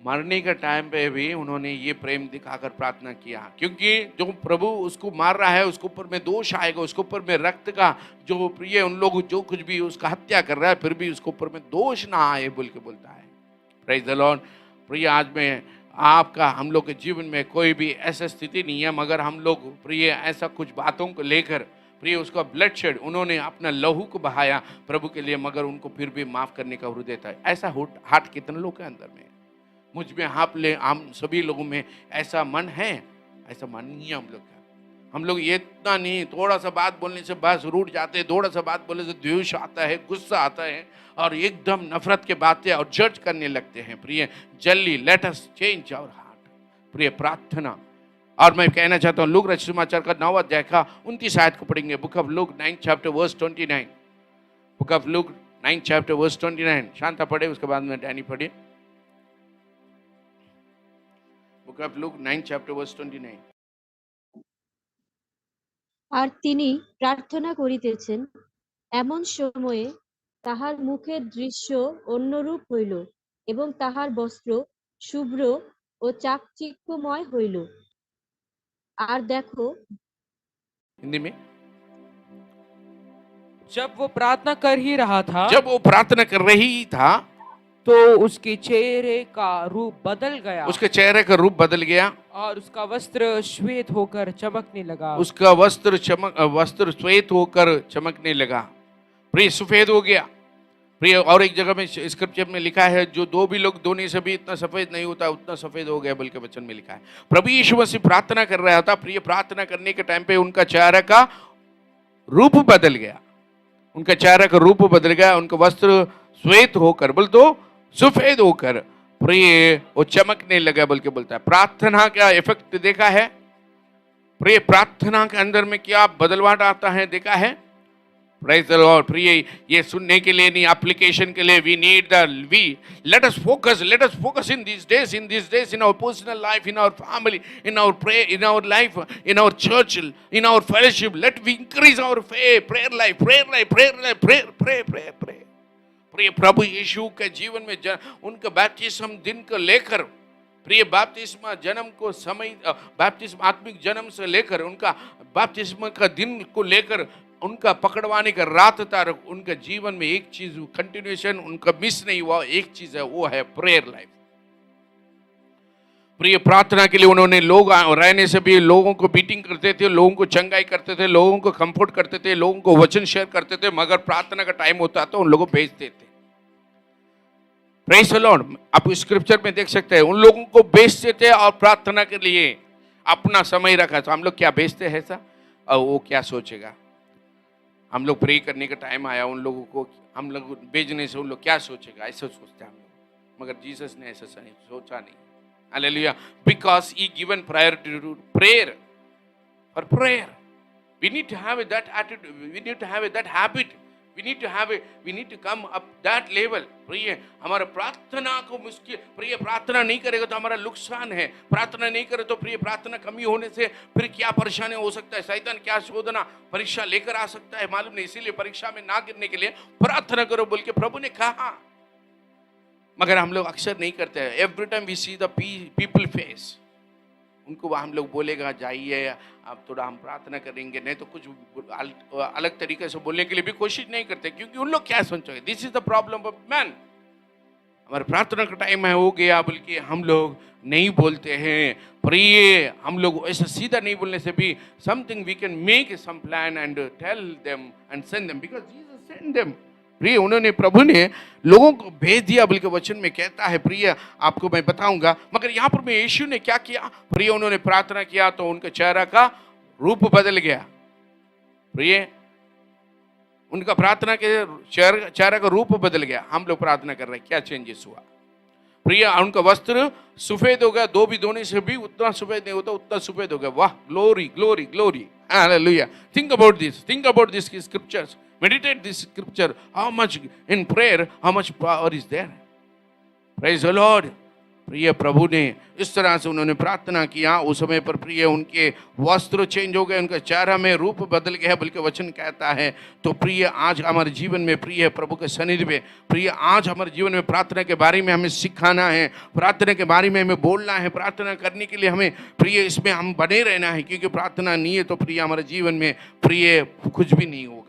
मरने के टाइम पे भी उन्होंने ये प्रेम दिखाकर प्रार्थना किया, क्योंकि जो प्रभु उसको मार रहा है उसके ऊपर में दोष आएगा, उसके ऊपर में रक्त का जो प्रिय उन लोग जो कुछ भी उसका हत्या कर रहा है, फिर भी उसके ऊपर में दोष ना आए बोल के बोलता है। Praise the Lord. प्रिय आज में आपका हम लोग के जीवन में कोई भी ऐसा स्थिति नहीं है, मगर हम लोग प्रिय ऐसा कुछ बातों को लेकर प्रिय उसका ब्लड शेड, उन्होंने अपना लहू को बहाया प्रभु के लिए, मगर उनको फिर भी माफ करने का हृदय था। ऐसा हार्ट कितने लोग के अंदर में, मुझ में हम सभी लोगों में ऐसा मन है? ऐसा मन नहीं है हम लोग का। हम लोग ये इतना नहीं, थोड़ा सा बात बोलने से बस रूठ जाते हैं, थोड़ा सा बात बोलने से द्वेष आता है, गुस्सा आता है और एकदम नफरत के बातें और जज करने लगते हैं। प्रिय जल्दी let us change our heart. प्रिय प्रार्थना। और मैं कहना चाहता हूँ लूक रचित सुसमाचार का 9 अध्याय का 29 आयत को पढ़ेंगे। Book of Luke 9 chapter verse 29। Book of Luke 9 chapter verse 29। Shanta पढ़े, उसके बाद में डैनी पढ़े। Book of Luke 9 chapter verse 29. আর তিনি প্রার্থনা করিতেছেন, এমন সময়ে তাহার মুখের দৃশ্য অন্যরূপ হইল এবং তাহার বস্ত্র শুভ্র ও চাকচিক্যময় হইল। আর দেখো, हिंदी में, जब वो प्रार्थना कर ही रहा था, जब वो प्रार्थना कर रही था तो उसके चेहरे का रूप बदल गया, उसके चेहरे का रूप बदल गया और उसका वस्त्र श्वेत होकर चमकने लगा। उसका वस्त्र श्वेत होकर चमकने लगा। प्रिय सफेद हो गया। प्रिय और एक जगह में स्क्रिप्चर में लिखा है, जो दो भी लोग धोने से भी इतना सफेद नहीं होता उतना सफेद हो गया, बल्कि वचन में लिखा है। प्रभु यीशु मसीह प्रार्थना कर रहा था। प्रिय प्रार्थना करने के टाइम पे उनका चेहरा का रूप बदल गया, उनका चेहरा का रूप बदल गया, उनका वस्त्र श्वेत होकर, बोल तो सफेद होकर प्रिय वो चमकने लगा बोल के बोलता है। प्रार्थना का इफेक्ट देखा है? प्रिय प्रार्थना के अंदर में क्या बदलवाट आता है देखा है? Praise the Lord. प्रिय ये सुनने के लिए नहीं, एप्लीकेशन के लिए let us focus in these days in our personal life, in our family, in our prayer, in our life, in our church, in our fellowship. Let we increase our faith, prayer life, pray। प्रिय प्रभु यीशु के जीवन में उनका baptism दिन को लेकर, प्रिय baptism जन्म को समय, बैप्टिज्म आत्मिक जन्म से लेकर उनका बैप्टिज्म का दिन को लेकर उनका पकड़वाने का रात तक उनका जीवन में एक चीज कंटिन्यूएशन उनका मिस नहीं हुआ, एक चीज है, वो है प्रेयर लाइफ। प्रिय प्रार्थना के लिए उन्होंने लोग रहने से भी लोगों को मीटिंग करते थे, लोगों को चंगाई करते थे, लोगों को कंफर्ट करते थे, लोगों को वचन शेयर करते थे, मगर प्रार्थना का टाइम होता तो उन लोगों को भेजते थे। Praise the Lord. आप स्क्रिप्चर में देख सकते हैं, उन लोगों को भेजते थे और प्रार्थना के लिए अपना समय रखा। तो हम लोग क्या भेजते हैं ऐसा, और वो क्या सोचेगा? हम लोग प्रे करने का टाइम आया, उन लोगों को हम लोग भेजने से उन लोग क्या सोचेगा, ऐसा सोचते हैं हम लोग, मगर जीसस ने ऐसा सोचा नहीं। Hallelujah. Because he given priority to prayer, for prayer. We need to have that attitude. We need to have that habit. We need to come up that level. प्रिय हमारा प्रार्थना को मुश्किल, प्रिय प्रार्थना नहीं करेगा तो हमारा नुकसान है। प्रार्थना नहीं करे तो प्रिय प्रार्थना कमी होने से फिर क्या परेशानी हो सकता है, शैतान क्या शोधना परीक्षा लेकर आ सकता है मालूम नहीं। इसीलिए परीक्षा में ना गिरने के लिए प्रार्थना करो बोल के प्रभु ने कहा, मगर हम लोग अक्सर नहीं करते हैं। Every time we see the people face, उनको हम लोग बोलेगा जाइए आप थोड़ा हम प्रार्थना करेंगे, नहीं तो कुछ अलग तरीके से बोलने के लिए भी कोशिश नहीं करते, क्योंकि उन लोग क्या सोचेंगे। This is the problem of man. हमारे प्रार्थना का टाइम है हो गया बल्कि हम लोग नहीं बोलते हैं। प्रिय हम लोग ऐसा सीधा नहीं बोलने से भी something we can make some plan and tell them and send them, because Jesus send them. प्रिय उन्होंने, प्रभु ने लोगों को भेज दिया बल्कि वचन में कहता है। प्रिय आपको मैं बताऊंगा, मगर यहाँ पर मैं यीशु ने क्या किया, प्रिय उन्होंने प्रार्थना किया तो उनका चेहरा का रूप बदल गया। प्रिय उनका प्रार्थना के चेहरा का रूप बदल गया। हम लोग प्रार्थना कर रहे हैं, क्या चेंजेस हुआ। प्रिय उनका वस्त्र सफेद हो गया, दो भी धोने से भी उतना सफेद नहीं होता, उतना सफेद हो गया। वाह, glory glory glory, hallelujah. Think about this scriptures, meditate this scripture, how much in prayer, how much power is there. Praise the Lord. प्रिय प्रभु ने इस तरह से उन्होंने प्रार्थना किया, उस समय पर प्रिय उनके वस्त्र चेंज हो गए, उनका चेहरा में रूप बदल गया, बल्कि वचन कहता है। तो प्रिय आज हमारे जीवन में, प्रिय प्रभु के सन्निधि में, प्रिय आज हमारे जीवन में प्रार्थना के बारे में हमें सिखाना है, प्रार्थना के बारे में हमें बोलना है। प्रार्थना करने के लिए हमें प्रिय इसमें हम बने रहना है, क्योंकि प्रार्थना नहीं है तो प्रिय हमारे जीवन में प्रिय कुछ भी नहीं होगा।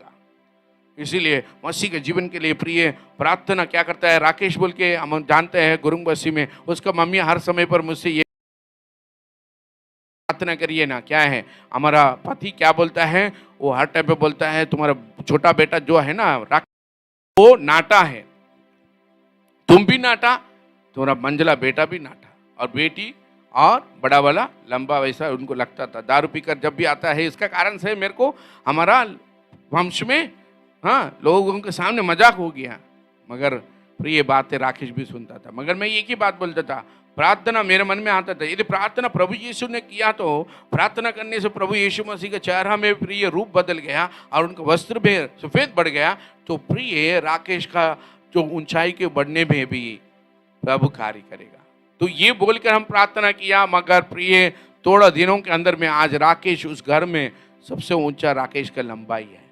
इसीलिए मसीह के जीवन के लिए प्रिय प्रार्थना क्या करता है। राकेश बोल के हम जानते हैं गुरुंग बस्ती में, उसका मम्मी हर समय पर मुझसे ये प्रार्थना करिए ना, क्या है हमारा पति क्या बोलता है, वो हर टाइम पे बोलता है तुम्हारा छोटा बेटा जो है ना राकेश, वो नाटा है, तुम भी नाटा, तुम्हारा मंझला बेटा भी नाटा, और बेटी और बड़ा वाला लंबा, वैसा उनको लगता था। दारू पीकर जब भी आता है, इसका कारण से मेरे को हमारा वंश में लोगों के सामने मजाक हो गया, मगर प्रिय बातें राकेश भी सुनता था। मगर मैं एक ही बात बोलता था, प्रार्थना मेरे मन में आता था, यदि प्रार्थना प्रभु यीशु ने किया तो प्रार्थना करने से प्रभु यीशु मसीह का चेहरा में प्रिय रूप बदल गया और उनका वस्त्र भी सफेद बढ़ गया, तो प्रिय राकेश का जो ऊंचाई के बढ़ने में भी प्रभु कार्य करेगा। तो ये बोलकर हम प्रार्थना किया, मगर प्रिय थोड़ा दिनों के अंदर में आज राकेश उस घर में सबसे ऊंचा राकेश का लंबाई है।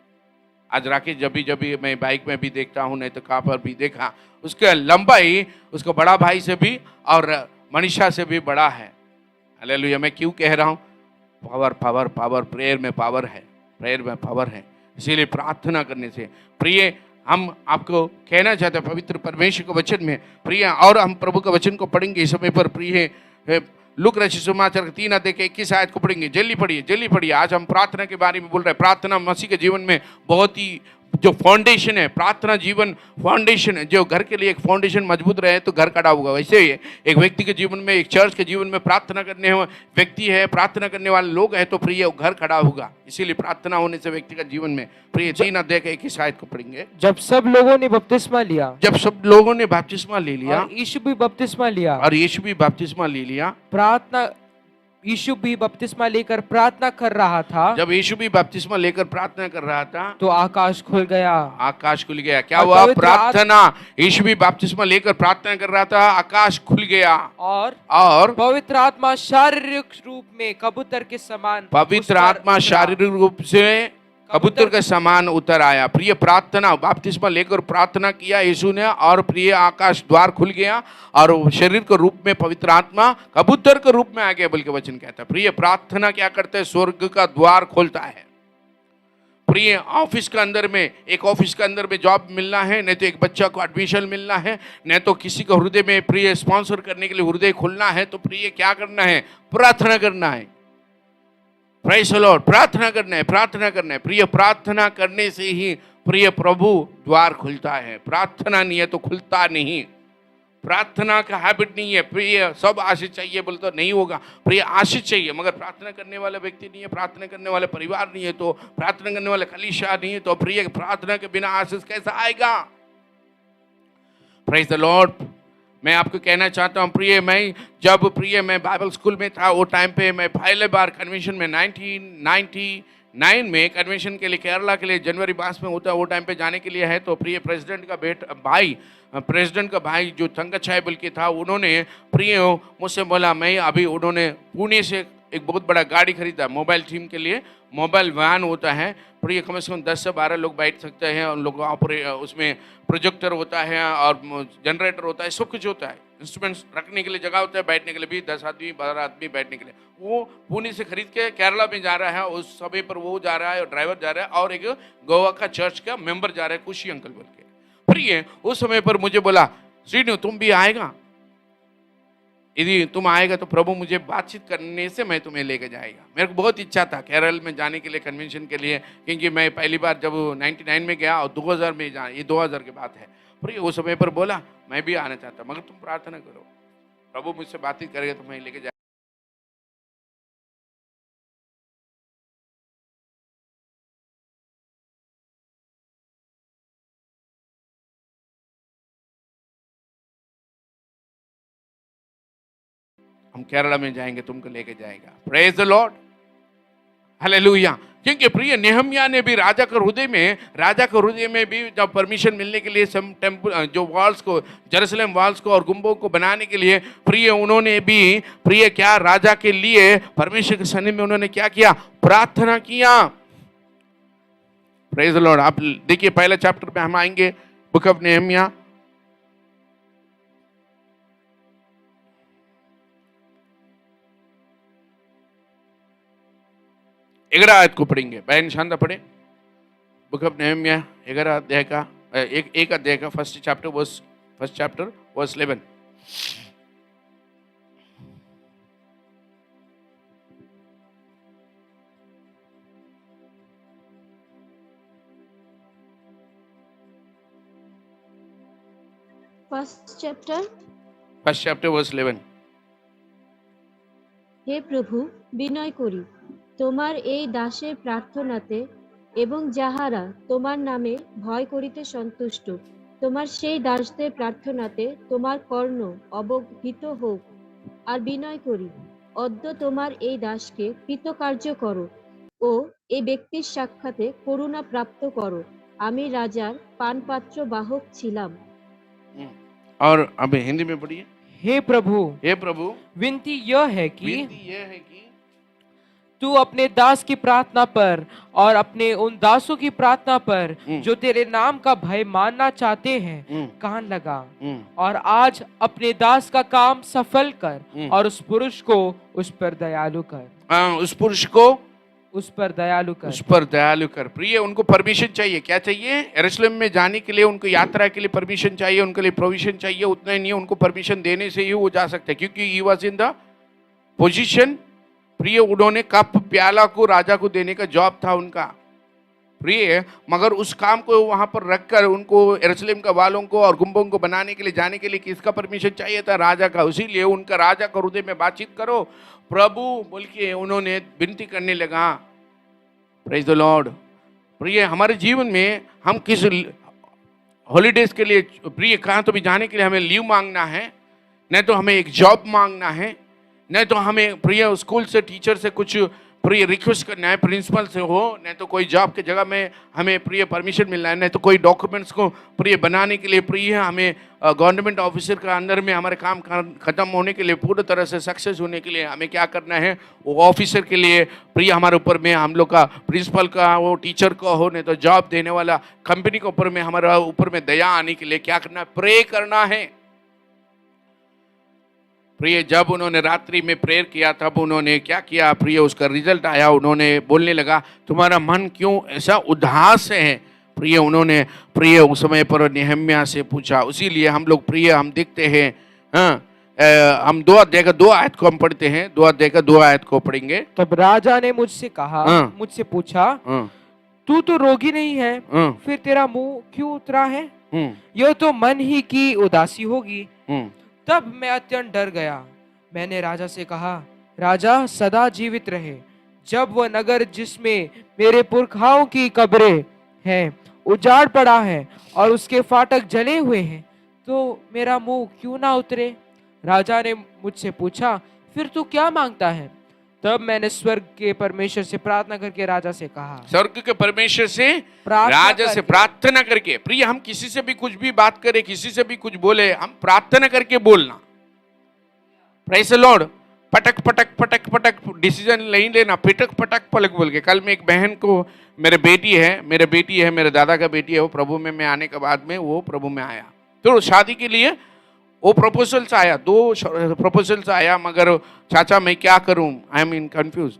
आज राकेश जब भी मैं बाइक में भी देखता हूँ, नहीं तो कहाँ पर भी देखा, उसका लंबाई उसका बड़ा भाई से भी और मनीषा से भी बड़ा है। हालेलुया। मैं क्यों कह रहा हूँ, पावर पावर पावर, प्रेयर में पावर है, प्रेयर में पावर है। इसीलिए प्रार्थना करने से प्रिय हम आपको कहना चाहते हैं पवित्र परमेश्वर के वचन में प्रिय, और हम प्रभु के वचन को पढ़ेंगे इस समय पर। प्रिय लूका रचित सुसमाचार 3 अध्याय के 21 आयत को पढ़ेंगे। जल्दी पढ़िए। आज हम प्रार्थना के बारे में बोल रहे हैं। प्रार्थना मसीह के जीवन में बहुत ही जो फाउंडेशन है, प्रार्थना जीवन फाउंडेशन है। जो घर के लिए एक फाउंडेशन मजबूत रहे तो घर खड़ा होगा, वैसे ही एक व्यक्ति के जीवन में, एक चर्च के जीवन में प्रार्थना करने व्यक्ति है, प्रार्थना करने वाले लोग हैं तो प्रिय घर खड़ा होगा। इसीलिए प्रार्थना होने से व्यक्ति का जीवन में प्रिय 3 अध्याय के 21 आयत को पढ़ेंगे। जब सब लोगों ने बपतिस्मा लिया, बपतिस्मा ले लिया, और यीशु भी बपतिस्मा लिया, यीशु भी बपतिस्मा लेकर प्रार्थना कर रहा था। जब यीशु भी बपतिस्मा लेकर प्रार्थना कर रहा था तो आकाश खुल गया। क्या हुआ? प्रार्थना, यीशु भी बपतिस्मा लेकर प्रार्थना कर रहा था, आकाश खुल गया और पवित्र आत्मा शारीरिक रूप में कबूतर के समान, पवित्र आत्मा शारीरिक रूप से कबूतर के समान उतर आया। प्रिय प्रार्थना, बपतिस्मा लेकर प्रार्थना किया यीशु ने, और प्रिय आकाश द्वार खुल गया और शरीर के रूप में पवित्र आत्मा कबूतर के रूप में आ गया, बल्कि वचन कहता है। प्रिय प्रार्थना क्या करता है? स्वर्ग का द्वार खोलता है। प्रिय ऑफिस के अंदर में, एक ऑफिस के अंदर में जॉब मिलना है, नहीं तो एक बच्चा को एडमिशन मिलना है, नहीं तो किसी को हृदय में प्रिय स्पॉन्सर करने के लिए हृदय खोलना है, तो प्रिय क्या करना है? प्रार्थना करना है। Praise the Lord. प्रार्थना करना है। प्रिय प्रार्थना करने से ही प्रिय प्रभु द्वार खुलता है। प्रार्थना नहीं है तो खुलता नहीं। प्रार्थना का हैबिट नहीं है। प्रिय सब आशीष चाहिए बोले तो नहीं होगा। प्रिय आशीष चाहिए, मगर प्रार्थना करने वाला व्यक्ति नहीं है, प्रार्थना करने वाले परिवार नहीं है, तो प्रार्थना करने वाले कलीसिया नहीं है, तो प्रिय प्रार्थना के बिना आशीष कैसा आएगा? Praise the Lord. मैं आपको कहना चाहता हूँ प्रिय, मैं बाइबल स्कूल में था, वो टाइम पे मैं पहले बार कन्वेंशन में 1990 9 में कन्वेंशन के लिए केरला के लिए जनवरी मास में होता है, वो टाइम पे जाने के लिए है। तो प्रिय प्रेसिडेंट का प्रेसिडेंट का भाई जो तंगचायबल के था, उन्होंने प्रिय मुझसे बोला, मैं अभी उन्होंने पुणे से एक बहुत बड़ा गाड़ी खरीदा मोबाइल टीम के लिए। मोबाइल वैन होता है, प्रिय कम से कम 10 से 12 लोग बैठ सकते हैं। उन लोग उसमें प्रोजेक्टर होता है और जनरेटर होता है, सब कुछ होता है। इंस्ट्रूमेंट्स रखने के लिए जगह होता है, बैठने के लिए भी 10 आदमी 12 आदमी बैठने के लिए। वो पुणे से खरीद के केरला में जा रहा है। उस समय पर वो जा रहा है और ड्राइवर जा रहा है और एक गोवा का चर्च का मेंबर जा रहा है, खुशी अंकल बोल के। प्रिय उस समय पर मुझे बोला, श्रीनु तुम भी आएगा, यदि तुम आएगा तो प्रभु मुझे बातचीत करने से मैं तुम्हें लेके जाएगा। मेरे को बहुत इच्छा था केरल में जाने के लिए, कन्वेंशन के लिए, क्योंकि मैं पहली बार जब 99 में गया और 2000 में जा, ये 2000 की बात है। फिर उस समय पर बोला मैं भी आना चाहता, मगर तुम प्रार्थना करो, प्रभु मुझसे बातचीत करेगा तो मैं लेके जाएगा। हम केरला में जाएंगे, तुमको लेके जाएगा। Praise the Lord, hallelujah. क्योंकि प्रिय नेहम्याह ने भी राजा के हृदय में भी जब परमिशन मिलने के लिए सम टेम्पल जो वॉल्स को, जेरूशलेम वॉल्स को और गुम्बों को बनाने के लिए, प्रिय उन्होंने भी प्रिय क्या राजा के लिए परमेश्वर के सन्निधि में उन्होंने क्या किया, प्रार्थना किया। Praise the Lord. आप देखिए पहले चैप्टर में हम आएंगे, बुक ऑफ नेहम्याह, ग्यारह आयत को पढ़ेंगे। बहन शांता पढ़े, बुक ऑफ नेहम्याह 11 अध्याय का एक अध्याय का first chapter verse 11। First chapter verse 11। হে প্রভু, বিনয় করি তোমার এই দাসের প্রার্থনাতে, এবং যাহারা তোমার নামে ভয় করিতে সন্তুষ্ট, তোমার সেই দাসদের প্রার্থনাতে তোমার কর্ণ অবহিত হোক। আর বিনয় করি অদ্য তোমার এই দাসকে কৃতকার্য করো ও এই ব্যক্তির সাক্ষাতে করুণা প্রাপ্ত করো। আমি রাজার পানপাত্র বাহক ছিলাম। और अब हिंदी में पढ़िए। हे प्रभु, विनती यह है कि तू अपने दास की प्रार्थना पर और अपने उन दासों की प्रार्थना पर जो तेरे नाम का भय मानना चाहते हैं कान लगा, और आज अपने दास का काम सफल कर और उस पुरुष को उस पर दयालु कर। उस पुरुष को उस पर दयालु कर, उस पर दयालु कर। प्रिय उनको परमिशन चाहिए, क्या चाहिए? यरूशलेम में जाने के लिए, उनको यात्रा के लिए परमिशन चाहिए, उनके लिए प्रोविजन चाहिए। उतना ही नहीं, उनको परमिशन देने से ही वो जा सकते हैं, क्योंकि he was in the position. प्रिय उन्होंने कप प्याला को राजा को देने का जॉब था उनका, प्रिय, मगर उस काम को वहां पर रखकर उनको यरूशलेम का वालों को और गुम्बों को बनाने के लिए जाने के लिए किसका परमिशन चाहिए था? राजा का। इसीलिए उनका राजा का हृदय में बातचीत करो प्रभु बोल के उन्होंने विनती करने लगा। Praise the Lord. प्रिय हमारे जीवन में हम किस हॉलीडेज के लिए, प्रिय कहाँ तो भी जाने के लिए हमें लीव मांगना है, नहीं तो हमें एक जॉब मांगना है, नहीं तो हमें प्रिय स्कूल से, टीचर से कुछ प्रिय रिक्वेस्ट करना है, प्रिंसिपल से हो, नहीं तो कोई जॉब के जगह में हमें प्रिय परमिशन मिलना है, नहीं तो कोई डॉक्यूमेंट्स को प्रिय बनाने के लिए प्रिय हमें गवर्नमेंट ऑफिसर का अंदर में हमारे काम खत्म होने के लिए, पूरी तरह से सक्सेस होने के लिए हमें क्या करना है? वो ऑफिसर के लिए प्रिय हमारे ऊपर में, हम लोग का प्रिंसिपल का, वो टीचर का हो, नहीं तो जॉब देने वाला कंपनी के ऊपर में हमारा ऊपर में दया आने के लिए क्या करना है? प्रे करना है। प्रिय जब उन्होंने रात्रि में प्रेयर किया तब उन्होंने क्या किया? प्रिय उसका रिजल्ट आया, उन्होंने बोलने लगा तुम्हारा मन क्यों ऐसा उदास है? प्रिय उन्होंने प्रिय उस समय पर नेहम्याह से पूछा। इसीलिए हम लोग प्रिय हम देखते हैं, हम 2 अध्याय का 2 आयत को हम पढ़ते हैं, 2 अध्याय का 2 आयत को पढ़ेंगे। तब राजा ने मुझसे कहा, मुझसे पूछा, तू तो रोगी नहीं है, फिर तेरा मुंह क्यों उतरा है? यह तो मन ही की उदासी होगी। तब मैं अत्यंत डर गया। मैंने राजा से कहा, राजा सदा जीवित रहे। जब वह नगर जिसमें मेरे पुरखाओं की कब्रें हैं उजाड़ पड़ा है और उसके फाटक जले हुए हैं, तो मेरा मुंह क्यों ना उतरे? राजा ने मुझसे पूछा, फिर तू क्या मांगता है? तब मैंने स्वर्ग के परमेश्वर से प्रार्थना करके राजा से कहा। स्वर्ग के परमेश्वर से प्रार्थना राजा से करके। प्रार्थना करके। प्रिय, हम किसी से भी कुछ भी बात करें, किसी से भी कुछ बोले, हम प्रार्थना करके बोलना। Praise the Lord. पटक पटक पटक पटक डिसीजन नहीं लेना, पिटक पटक पलक बोल के। कल में एक बहन को, मेरे बेटी है, मेरे दादा का बेटी है, वो प्रभु में मैं आने के बाद में वो प्रभु में आया, तो शादी के लिए वो प्रपोजल्स आया, 2 प्रपोजल्स आया, मगर चाचा मैं क्या करूं, आई एम इन कंफ्यूज,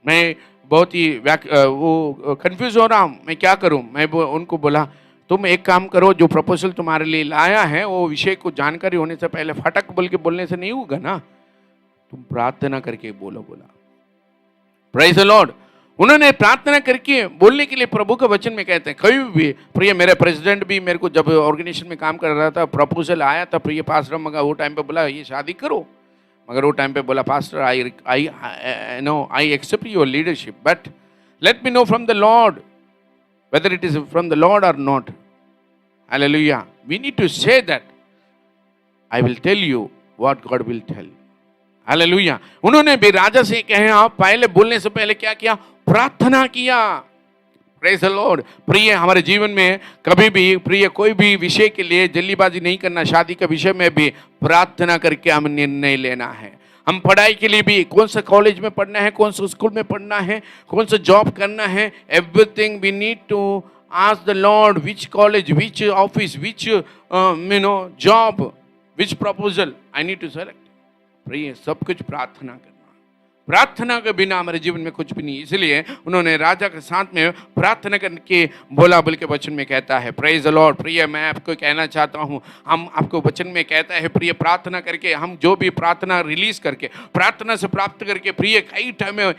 मैं बहुत ही वो कंफ्यूज हो रहा हूं, मैं क्या करूं। मैं उनको बोला तुम एक काम करो, जो प्रपोजल तुम्हारे लिए लाया है वो विषय को जानकारी होने से पहले फटक बोल के बोलने से नहीं होगा ना, तुम प्रार्थना करके बोलो। बोला प्रेज़ द लॉर्ड। उन्होंने प्रार्थना करके बोलने के लिए प्रभु के वचन में कहते हैं। कभी भी प्रिय, मेरे प्रेसिडेंट भी मेरे को जब ऑर्गेनाइजेशन में काम कर रहा था, प्रपोजल आया था, प्रिय पास्टर, मगर वो टाइम पे बोला ये शादी करो, मगर वो टाइम पे बोला pastor I accept your leadership, but let me know from the Lord whether it is from the Lord or not. Hallelujah. We need to say that. I will tell you what God will tell. Hallelujah. उन्होंने भी राजा से कहे, आप पहले बोलने से पहले क्या किया, प्रार्थना किया। Praise the Lord. प्रिय, हमारे जीवन में कभी भी प्रिय कोई भी विषय के लिए जल्दीबाजी नहीं करना। शादी के विषय में भी प्रार्थना करके हम निर्णय लेना है। हम पढ़ाई के लिए भी, कौन सा कॉलेज में पढ़ना है, कौन सा स्कूल में पढ़ना है, कौन सा जॉब करना है, everything we need to ask the Lord, which college, which office, which job, which proposal I need to select. प्रिय, सब कुछ प्रार्थना करना। प्रार्थना के बिना हमारे जीवन में कुछ भी नहीं। इसलिए उन्होंने राजा के साथ में प्रार्थना करके बोला, बोल के वचन में कहता है। Praise the Lord. प्रिय, मैं आपको कहना चाहता हूँ, हम आपको वचन में कहता है प्रिय, प्रार्थना करके, हम जो भी प्रार्थना रिलीज करके, प्रार्थना से प्राप्त करके, प्रिय कई टाइम में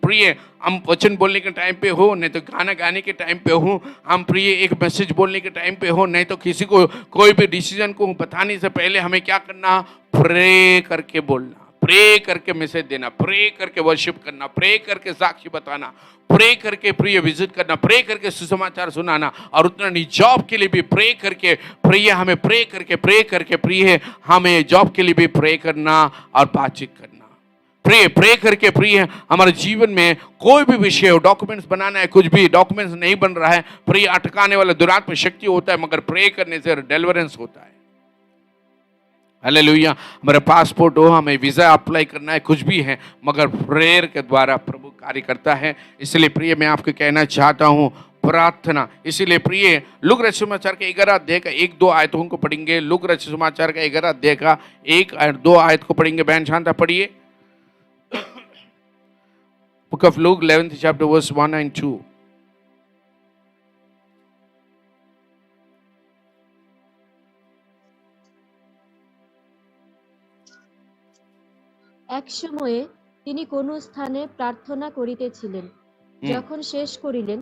प्रिय हम वचन बोलने के टाइम पे हो, नहीं तो गाना गाने के टाइम पे हो, हम प्रिय एक मैसेज बोलने के टाइम पे हो, नहीं तो किसी को कोई भी डिसीजन को बताने से पहले हमें क्या करना, प्रे करके बोलना, प्रे करके मैसेज देना, प्रे करके वर्शिप करना, प्रे करके साक्षी बताना, प्रे करके प्रिय विजिट करना, प्रे करके सुसमाचार सुनाना, और उतना नहीं, जॉब के लिए भी प्रे करके प्रिय, हमें प्रे करके प्रिय हमें जॉब के लिए भी प्रे करना और बातचीत करना। प्रे करके प्रिय हमारे जीवन में कोई भी विषय हो, डॉक्यूमेंट्स बनाना है, कुछ भी डॉक्यूमेंट्स नहीं बन रहा है, प्रिय अटकाने वाला दुरात्मा शक्ति होता है, मगर प्रे करने से डिलीवरेंस होता है। हालेलुया। हमारे पासपोर्ट हो, हमें वीजा अप्लाई करना है, कुछ भी है, मगर प्रेयर के द्वारा प्रभु कार्य करता है। इसलिए प्रिय मैं आपको कहना चाहता हूँ, प्रार्थना। इसीलिए प्रिय लूका रचित सुसमाचार के 11 अध्याय का 1-2 आयतों को पढ़ेंगे। लूका रचित सुसमाचार का 11 अध्याय का 1-2 आयत को पढ़ेंगे। बहन शांता पढ़िए। Book of look 11th chapter verse 1 and 2। এক সময়ে তিনি কোন স্থানে প্রার্থনা করিতেছিলেন, যখন শেষ করিলেন,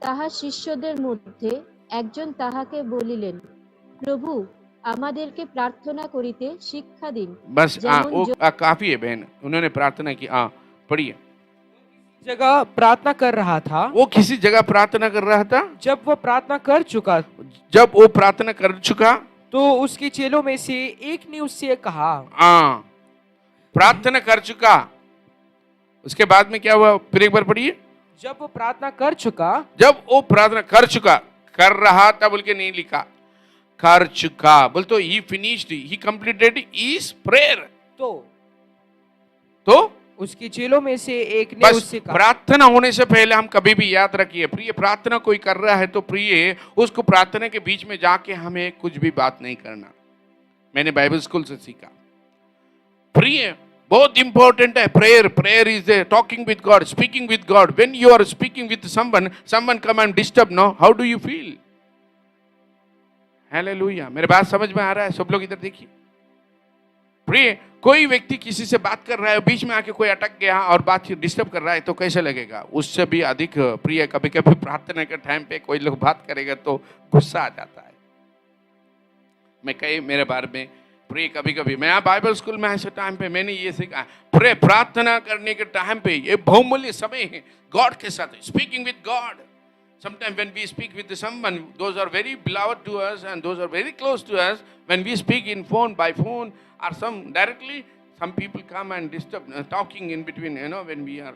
তাহার শিষ্যদের মধ্যে একজন তাহাকে বলিলেন, প্রভু, আমাদেরকে प्रार्थना करिते शिक्षा दिन। बस वो काफी है बहन, उन्होंने प्रार्थना की। पढ़िए। जगह प्रार्थना कर रहा था। वो किसी जगह प्रार्थना कर रहा था। जब वो प्रार्थना कर चुका तो उसके चेलों में से एक ने उससे कहा, प्रार्थना कर चुका, उसके बाद में क्या हुआ, फिर एक बार पढ़िए। जब वो प्रार्थना कर चुका, कर रहा था बोल के नहीं लिखा, कर चुका बोल तो ही फिनिश्ड, ही कंप्लीटेड हिज प्रेयर। तो उसके चेलों में से एक ने उससे कहा। प्रार्थना होने से पहले हम कभी भी याद रखिए प्रिय, प्रार्थना कोई कर रहा है तो प्रिय उसको प्रार्थना के बीच में जाके हमें कुछ भी बात नहीं करना। मैंने बाइबल स्कूल से सीखा। प्रिय बहुत इंपॉर्टेंट है prayer. Prayer is talking with God, speaking with God. When you are speaking with someone come and disturb, no, how do you feel? Hallelujah. मेरे बात समझ में आ रहा है? सब लोग इधर देखिए। प्रिय कोई व्यक्ति किसी से बात कर रहा है, बीच में आके कोई अटक गया और बात डिस्टर्ब कर रहा है तो कैसे लगेगा? उससे भी अधिक प्रिय कभी कभी प्रार्थना के टाइम पे कोई लोग बात करेगा तो गुस्सा आ जाता है। मैं कई मेरे बारे में प्रिय कभी कभी मैं बाइबल स्कूल में ऐसे टाइम पे मैंने ये सीखा, प्रे प्रार्थना करने के टाइम पे ये बहुमूल्य समय है गॉड के साथ, speaking with God. Sometimes when we speak with someone, those are very beloved to us and those are very close to us. When we speak in phone, by phone or some directly, some people come and disturb talking in between, when we are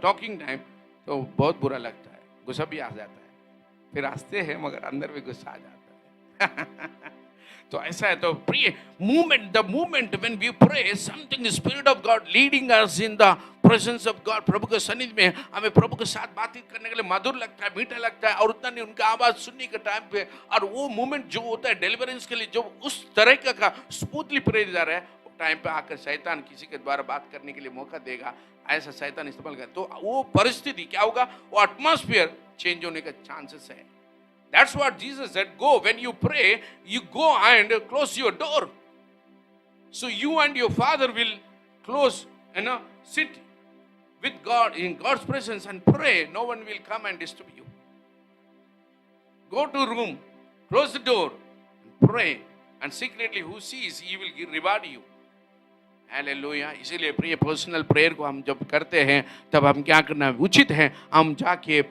talking time, तो बहुत बुरा लगता है, गुस्सा भी आ जाता है, फिर हंसते हैं मगर अंदर में गुस्सा आ जाता है। तो ऐसा है। तो प्रिय the movement when we pray, something spirit of God leading us in the presence of God, प्रभु के सानिध्य में हमें प्रभु के साथ बातचीत करने के लिए मधुर लगता है, मीठा लगता है, और उतना नहीं उनका आवाज सुनने के टाइम पे, और वो मूवमेंट जो होता है डिलीवरेंस के लिए, जो उस तरह का स्मूथली प्रे जा रहा है, वो टाइम पे आकर शैतान किसी के द्वारा बात करने के लिए मौका देगा, ऐसा शैतान इस्तेमाल कर, तो वो परिस्थिति क्या होगा, वो एटमॉस्फेयर चेंज होने का चांसेस है। That's what Jesus said, go, when you pray, you go and close your door. So you and your father will close, sit with God in God's presence and pray. No one will come and disturb you. Go to room, close the door, and pray. And secretly who sees, he will reward you. Hallelujah. इसीलिए प्रिय personal prayer को हम जब करते हैं तब हम क्या करना उचित है, हम जाके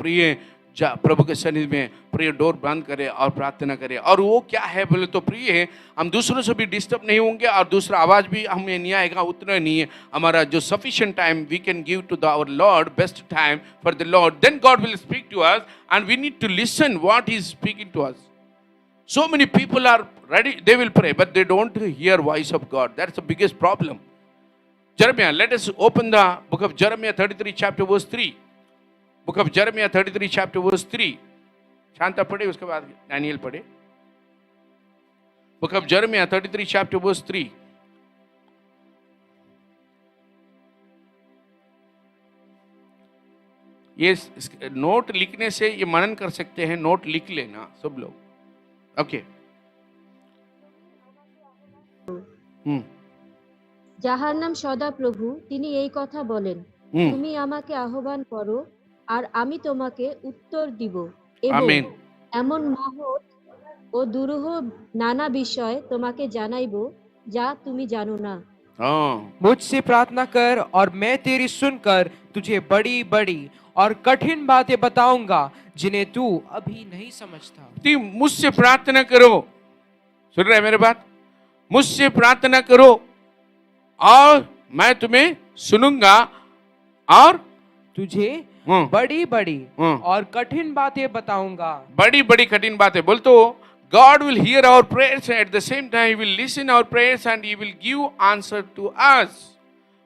प्रभु के सन्निधि में प्रिय डोर बंद करें और प्रार्थना करें। और वो क्या है बोले तो प्रिय है, हम दूसरों से भी डिस्टर्ब नहीं होंगे और दूसरा आवाज भी हमें नहीं आएगा, उतना नहीं है। हमारा जो sufficient time we can give to our Lord, best time for the Lord, then God will speak to us and we need to listen what he is speaking to us. So many people are ready, they will pray, but they don't hear voice of God. That's the biggest problem. Jeremiah, let us open the book of Jeremiah 33 chapter verse 3. Book of Jeremiah 33 chapter verse 3. Shanta पढ़े, उसके बाद Daniel पढ़े। Book of Jeremiah 33 chapter verse 3. ये note लिखने से ये मनन कर सकते हैं, नोट लिख लेना सब लोग। ओके। যাহার নাম সদা প্রভু, তিনি এই কথা বলেন, তুমি আমাকে আহ্বান করো আর আমি তোমাকে উত্তর দিব, এবং এমন মহৎ ও দুরূহ নানা বিষয় তোমাকে জানাইবো যা তুমি জানো না। मुझसे प्रार्थना कर और मैं तेरी सुनकर तुझे बड़ी बड़ी और कठिन बातें बताऊंगा जिन्हें तू अभी नहीं समझता। मुझसे प्रार्थना करो, सुन रहे मेरे बात, मुझसे प्रार्थना करो और मैं तुम्हें सुनूंगा और तुझे बड़ी बड़ी और कठिन बातें बताऊंगा। बड़ी बड़ी कठिन बातें बोल तो God will hear our prayers, at the same time He will listen our prayers and He will give answer to us.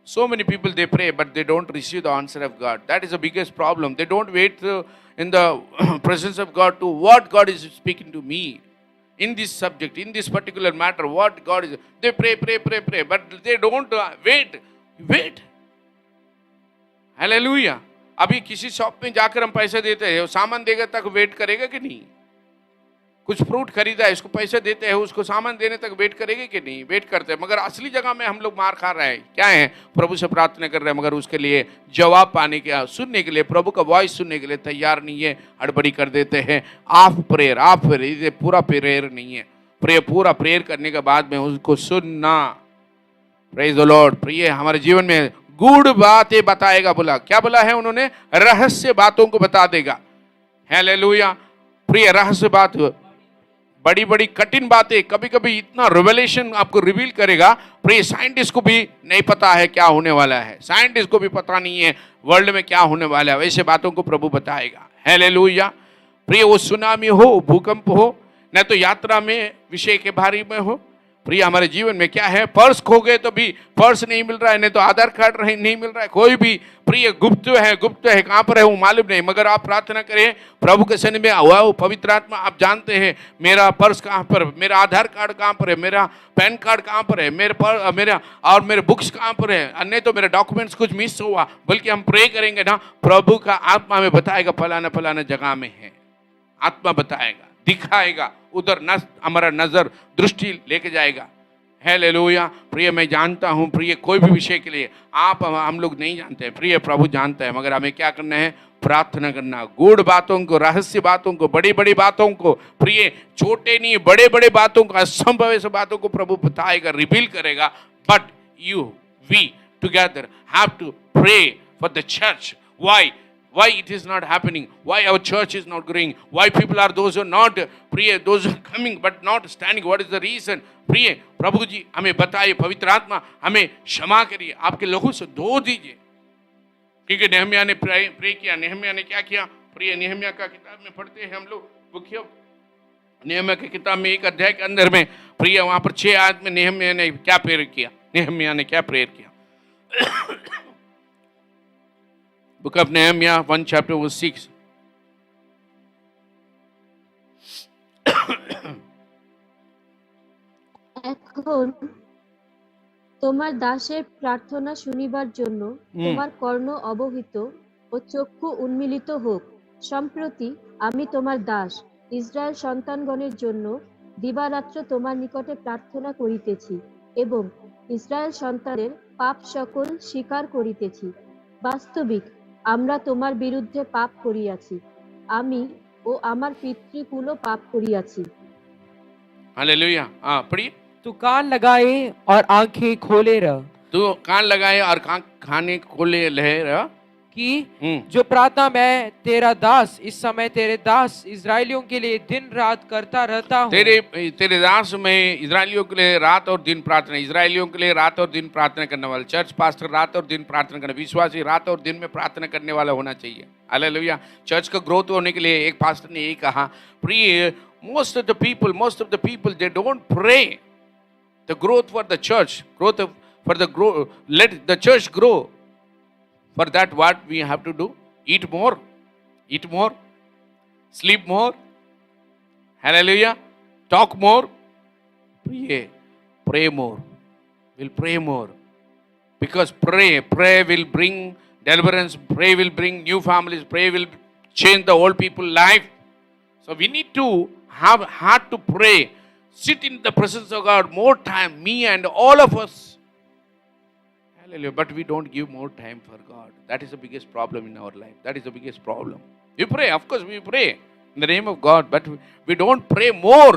So many people they pray but they don't receive the answer of God. That is the biggest problem. They don't wait in the presence of God to what God is speaking to me in this subject, in this particular matter, what God is. They pray, but they don't wait. Hallelujah. अभी किसी shop में जाकर हम पैसे देते हैं, सामान देगा तक वेट करेगा कि नहीं? कुछ फ्रूट खरीदा है, इसको पैसे देते हैं, उसको सामान देने तक वेट करेंगे कि नहीं? वेट करते हैं। मगर असली जगह में हम लोग मार खा रहे हैं। क्या है? प्रभु से प्रार्थना कर रहे हैं मगर उसके लिए जवाब पाने के, सुनने के लिए, प्रभु का वॉइस सुनने के लिए तैयार नहीं है, हड़बड़ी कर देते हैं। आप प्रेयर, ये पूरा प्रेयर नहीं है। पूरा प्रेयर करने के बाद में उसको सुनना। Praise the Lord. प्रिय हमारे जीवन में गूढ़ बातें बताएगा, बोला क्या बोला है उन्होंने? रहस्य बातों को बता देगा। हालेलुया। प्रिय रहस्य बात, बड़ी बड़ी कठिन बातें, कभी कभी इतना रिवेलेशन आपको रिवील करेगा। प्रिय साइंटिस्ट को भी नहीं पता है क्या होने वाला है, साइंटिस्ट को भी पता नहीं है वर्ल्ड में क्या होने वाला है, वैसे बातों को प्रभु बताएगा। हालेलुया। प्रिय वो सुनामी हो, भूकंप हो, न तो यात्रा में विषय के बारे में हो। प्रिय हमारे जीवन में क्या है? पर्स खो गए तो भी पर्स नहीं मिल रहा है, नहीं तो आधार कार्ड नहीं मिल रहा है, कोई भी प्रिय गुप्त है, कहाँ पर है वो मालूम नहीं। मगर आप प्रार्थना करें प्रभु के सन्निधि में, वाह पवित्र आत्मा आप जानते हैं मेरा पर्स कहाँ पर, मेरा आधार कार्ड कहाँ पर है, मेरा पैन कार्ड कहाँ पर है, मेरे बुक्स कहाँ पर है, अन्य तो मेरे डॉक्यूमेंट्स कुछ मिस हुआ। बल्कि हम प्रे करेंगे ना, प्रभु का आत्मा में बताएगा फलाना जगह में है, आत्मा बताएगा, दिखाएगा, उधर हमारा नजर दृष्टि लेके जाएगा। हालेलुया। प्रिय मैं जानता हूँ प्रिय कोई भी विषय के लिए हम लोग नहीं जानते हैं, प्रिय प्रभु जानता है, मगर हमें क्या करना है? प्रार्थना करना। गूढ़ बातों को, रहस्य बातों को, बड़ी बड़ी बातों को, प्रिय छोटे नहीं बड़े बड़े बातों को, असंभव ऐसे बातों को प्रभु बताएगा, रिवील करेगा। But we together have to pray for the church. Why? Why it is not happening? Why our church is not growing? Why people are those who are not प्रिय, those who are coming but not standing? What is the reason? प्रिय प्रभु जी हमें बताइए, पवित्र आत्मा हमें क्षमा करिए, आपके लहू से धो दीजिए। क्योंकि नेहमिया ने प्रे किया। नेहमिया ने क्या किया? प्रिय नेहमिया का किताब में पढ़ते हैं हम लोग, बुकियों नेहमिया की किताब में 1 अध्याय के अंदर में प्रिय वहां पर 6 आयत में नेहमिया ने क्या प्रेयर किया? नेहमिया ने क्या प्रेयर किया? Book of Nehemiah 1 chapter verse 6. এখন তোমার দাসের প্রার্থনা শুনিবার জন্য তোমার কর্ণ অবহিত ও চক্ষু উন্মিলিত হোক। সম্প্রতি আমি তোমার দাস ইসরায়েল সন্তানগণের জন্য দিবারাত্র তোমার নিকটে প্রার্থনা করিতেছি এবং ইসরায়েল সন্তানের পাপ সকল স্বীকার করিতেছি। বাস্তবিক আমরা তোমার বিরুদ্ধে পাপ করিয়াছি, আমি ও আমার পিতৃকুলও পাপ করিয়াছি। हालेलुया। हाँ पढ़िए। तू कान लगाए और आंखें खोले रह। तू कान लगाए और खाने खोले रह कि जो प्रार्थना मैं तेरा दास इस समय तेरे दास इजरायलियों के लिए दिन रात करता रहता हूँ। तेरे दास में इजरायलियों के लिए रात और दिन प्रार्थना, इजरायलियों के लिए रात और दिन प्रार्थना करने वाला चर्च पास्टर रात और दिन प्रार्थना करना, विश्वासी रात और दिन में प्रार्थना करने वाला होना चाहिए। हालेलुया। चर्च का ग्रोथ होने के लिए एक पास्टर ने यही कहा, प्रिय most of the people they don't pray the growth for the church, let the church grow. For that what we have to do? Eat more, sleep more, hallelujah, talk more, pray more. We'll pray more, because pray will bring deliverance, pray will bring new families, pray will change the old people life. So we need to have heart to pray, sit in the presence of God more time, me and all of us. Hallelujah. But we don't give more time for God. That is the biggest problem in our life. That is the biggest problem. We pray, of course we pray in the name of God, but we don't pray more.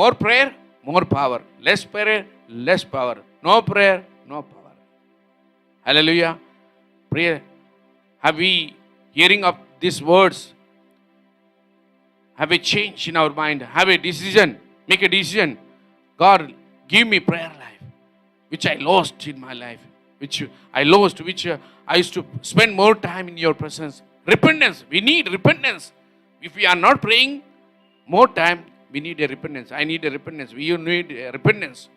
More prayer, more power. Less prayer, less power. No prayer, no power. Hallelujah. Prayer. Have we hearing of these words? Have a change in our mind. Have a decision. Make a decision. God, give me prayer life, which I lost in my life, which I used to spend more time in your presence. Repentance. We need repentance. If we are not praying more time, we need a repentance. I need a repentance. We need a repentance.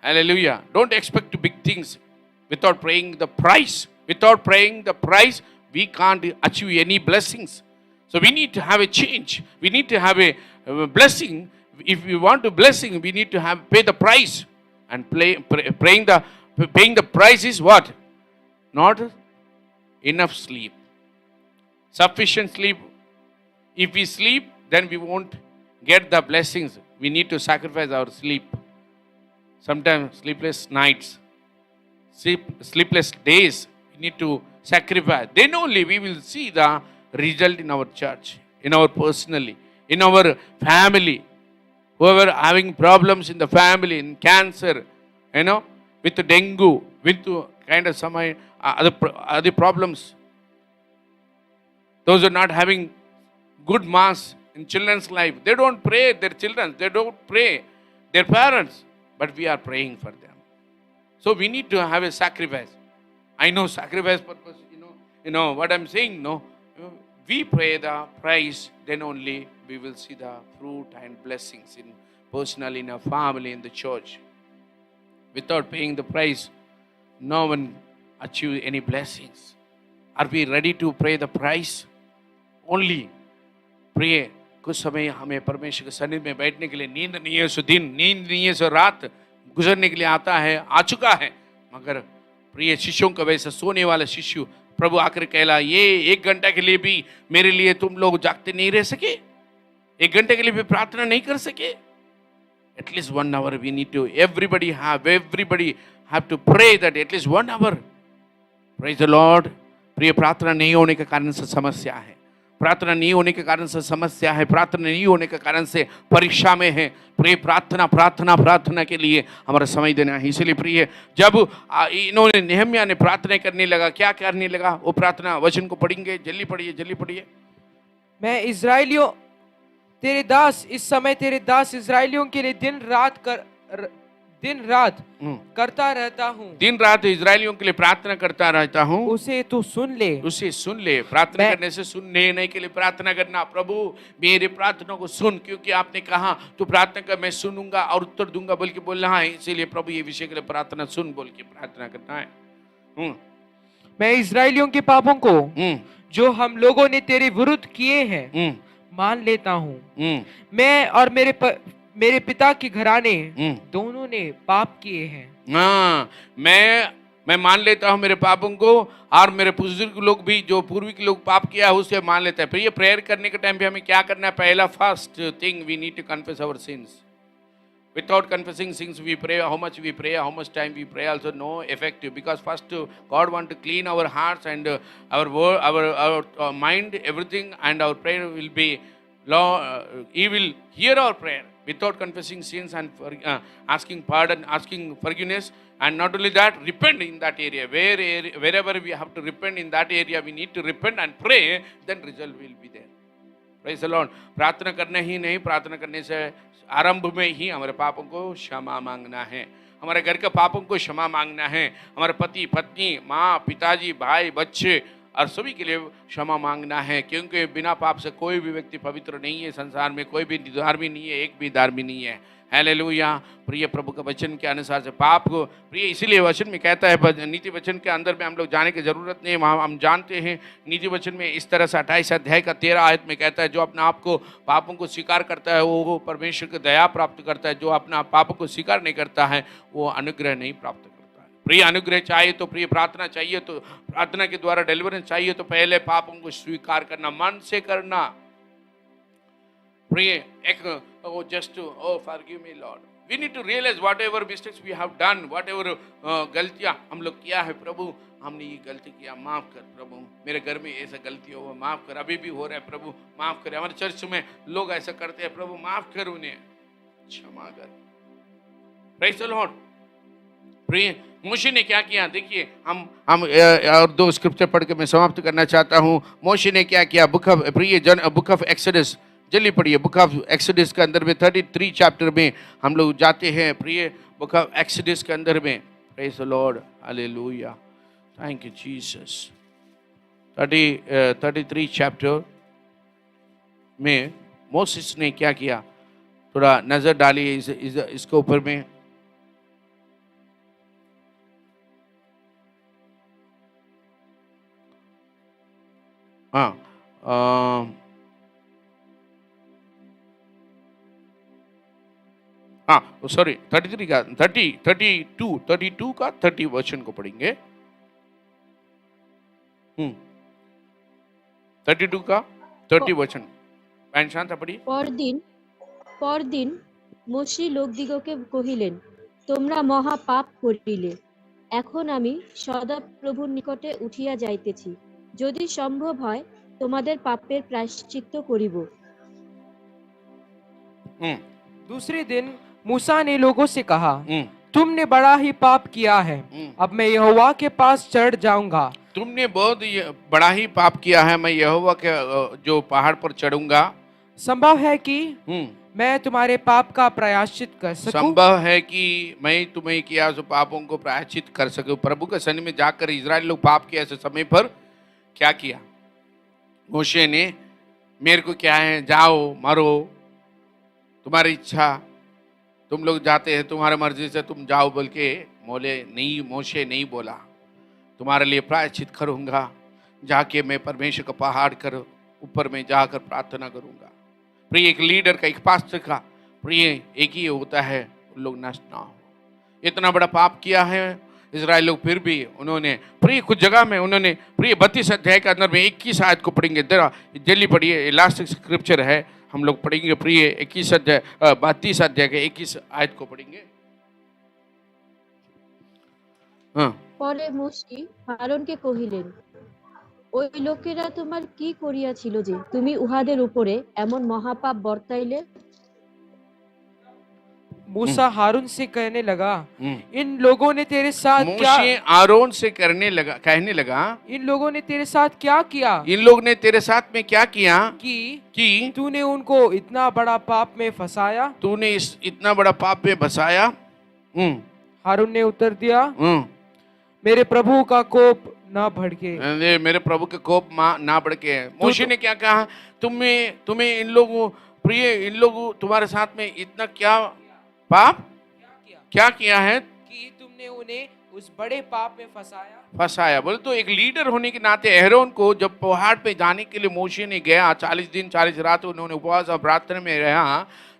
Hallelujah. Don't expect big things without praying the price. Without praying the price, we can't achieve any blessings. So we need to have a change. We need to have a blessing. If we want a blessing, we need to pay the price. And paying the price is what? Not enough sleep. Sufficient sleep. If we sleep, then we won't get the blessings. We need to sacrifice our sleep. Sometimes sleepless nights, sleepless days, we need to sacrifice. Then only we will see the result in our church, in our personally, in our family. Whoever having problems in the family, in cancer, with dengue, with kind of some other problems. Those who are not having good mass in children's life, they don't pray their children, they don't pray their parents, but we are praying for them. So we need to have a sacrifice. I know sacrifice purpose, you know what I'm saying, no? We pray the price, then only we will see the fruit and blessings in personally, in our family, in the church. Without paying the price, no one achieve any blessings. Are we ready to pay the price? Only pray. कुछ समय हमें परमेश्वर के सन्निधि में बैठने के लिए नींद नहीं है, सो दिन नींद नहीं है, सो रात गुजरने के लिए आता है, आ चुका है, मगर प्रिय शिष्यों का वैसा सोने वाला शिष्य प्रभु आकर कहला, ये 1 घंटा के लिए भी मेरे लिए तुम लोग जागते नहीं रह सके? 1 घंटे के लिए भी प्रार्थना नहीं कर सके? At least 1 hour we need to, everybody have to pray that at least 1 hour. Praise the Lord. प्रिय प्रार्थना नहीं होने के कारण से समस्या है, प्रार्थना नहीं होने के कारण से समस्या है, प्रार्थना नहीं होने के कारण से परीक्षा में है। प्रिय प्रार्थना प्रार्थना प्रार्थना के लिए हमारा समय देना है। इसलिए प्रिय जब इन्होंने नेहम्याह ने प्रार्थना करने लगा, क्या करने लगा, वो प्रार्थना वचन को पढ़ेंगे, जल्दी पढ़िए जल्दी पढ़िए। मैं इस्राएलियों तेरे दास इस समय तेरे दास इस्राएलियों के लिए दिन रात करता रहता हूँ, दिन रात इस्राएलियों के लिए प्रार्थना करता रहता हूँ, उसे तू सुन ले, उसे सुन ले। प्रार्थना करने से सुनने नहीं के लिए प्रार्थना करना, प्रभु मेरे प्रार्थना को सुन, क्योंकि आपने कहा तू प्रार्थना कर मैं सुनूंगा और उत्तर दूंगा बोल के बोलना है। इसीलिए प्रभु ये विषय के लिए प्रार्थना सुन बोल के प्रार्थना करना है। मैं इस्राएलियों के पापों को जो हम लोगों ने तेरे विरुद्ध किए हैं मान लेता हूँ। मैं और मेरे पिता के घराने दोनों ने पाप किए हैं। हाँ, मैं मान लेता हूँ मेरे पापों को, और मेरे बुजुर्ग लोग भी जो पूर्वी के लोग पाप किया है उसे मान लेता है। फिर ये प्रेयर करने के टाइम पे हमें क्या करना है? पहला first thing we need to confess our sins. Without confessing sins, we pray. How much we pray, how much time we pray, also no effective. Because first, God want to clean our hearts and our word, our mind, everything, and our prayer will be. He will hear our prayer without confessing sins and asking pardon, asking forgiveness, and not only that, repent in that area. Wherever we have to repent in that area, we need to repent and pray. Then result will be there. Praise the Lord. प्रार्थना करना ही नहीं, प्रार्थना करने से आरंभ में ही हमारे पापों को क्षमा मांगना है, हमारे घर के पापों को क्षमा मांगना है, हमारे पति पत्नी माँ पिताजी भाई बच्चे और सभी के लिए क्षमा मांगना है। क्योंकि बिना पाप से कोई भी व्यक्ति पवित्र नहीं है, संसार में कोई भी धार्मी नहीं है, एक भी धार्मी नहीं है। हालेलुया। प्रिय प्रभु के वचन के अनुसार से पाप को प्रिय, इसीलिए वचन में कहता है, नीति वचन के अंदर में हम लोग जाने की जरूरत नहीं है, वहाँ हम जानते हैं। नीति वचन में इस तरह से 28 अध्याय का 13 आयत में कहता है, जो अपने आप को पापों को स्वीकार करता है वो परमेश्वर की दया प्राप्त करता है, जो अपना पापों को स्वीकार नहीं करता है वो अनुग्रह नहीं प्राप्त करता है। प्रिय अनुग्रह चाहिए तो, प्रिय प्रार्थना चाहिए तो, प्रार्थना के द्वारा डिलीवरेंस चाहिए तो पहले पापों को स्वीकार करना, मन से करना। प्रिय एक just to forgive me Lord, we need to realize whatever mistakes we have done, whatever गलतियां हम लोग किया है, प्रभु हमने ये गलती किया, माफ कर प्रभु, मेरे घर में ऐसा गलती हो माफ कर, अभी भी हो रहा है प्रभु माफ कर, हमारे चर्च में लोग ऐसा करते हैं प्रभु माफ कर, उन्हें क्षमा कर। Praise the Lord. प्रिय मोशे ने क्या किया? देखिए हम और 2 स्क्रिप्चर पढ़ के मैं समाप्त करना चाहता हूँ। मोशे ने क्या किया? बुक ऑफ एक्सोडस जल्दी पढ़िए। बुक ऑफ एक्सोडस के अंदर में 33 चैप्टर में हम लोग जाते हैं। प्रिय बुक ऑफ एक्सोडस के अंदर में, praise the Lord, hallelujah, thank you Jesus. 33 chapter में मोसेस ने क्या किया? थोड़ा नजर डालिए इसके ऊपर में। सॉरी 33 का 32 का 30 वचन को पढ़ेंगे। 32 का 30 वचन शांता पढ़िए। পরদিন মোশে লোকদিগকে কহিলেন, তোমরা মহা পাপ করিলে, এখন আমি সদাপ্রভুর নিকটে উঠিয়া যাইতেছি, যদি সম্ভব হয় তোমাদের পাপের প্রায়শ্চিত্ত করিব। दूसरे दिन मूसा ने लोगों से कहा, तुमने बड़ा ही पाप किया है, अब मैं यहोवा के पास चढ़ जाऊंगा। तुमने बहुत बड़ा ही पाप किया है, मैं यहोवा के जो पहाड़ पर चढ़ूंगा। संभव है कि मैं तुम्हारे पाप का प्रायश्चित कर सकूं। संभव है कि मैं तुम्हें किया सो पापों को प्रायश्चित कर सकूं। प्रभु के सन्निधि में जाकर इजराइल लोग पाप किया ऐसे समय पर क्या किया? मोशे ने, मेरे को क्या है, जाओ मरो, तुम्हारी इच्छा, तुम लोग जाते हैं तुम्हारे मर्जी से तुम जाओ बोल के मोशे नहीं बोला, तुम्हारे लिए प्रायश्चित करूंगा, जाके मैं परमेश्वर का पहाड़ कर ऊपर में जाकर प्रार्थना करूंगा। प्रिय एक लीडर का, एक पास्टर का प्रिय एक ही होता है, उन लोग नष्ट ना हो। इतना बड़ा पाप किया है इजराइल लोग, फिर भी उन्होंने प्रिय कुछ जगह में उन्होंने प्रिय 32 अध्याय के अंदर में 21 आयत को पढ़ेंगे, जल्दी पढ़िए, लास्ट स्क्रिप्चर है हम लोग पढ़ेंगे। प्रिय 32 अध्याय के 21 आयत को पढ़ेंगे। পরে মোশে ফারনকে কহিলেন, ওই লোকেরা তোমার কি করিয়াছিল যে তুমি উহাদের উপরে এমন মহাপাপ বর্তাইলে? मूसा हारून से कहने लगा, इन लोगों ने तेरे साथ क्या मूसे आरोन से कहने लगा, इन लोगों ने तेरे साथ क्या किया इन लोग ने तेरे साथ में क्या किया कि तूने उनको इतना बड़ा पाप में फंसाया? तूने इतना बड़ा पाप में फंसाया। हारून ने उत्तर दिया, मेरे प्रभु का कोप ना भड़के। मेरे प्रभु के कोप ना भड़के। मूसे ने क्या कहा, तुम्हें इन लोगों प्रिय, इन लोगों तुम्हारे साथ में इतना क्या पाप क्या किया है कि तुमने उन्हें उस बड़े पाप में फंसाया। बोले तो एक लीडर होने के नाते एहरोन को जब पहाड़ पे जाने के लिए मोशे ने गया, 40 दिन 40 रात उन्होंने उपवास और प्रार्थना में रहा।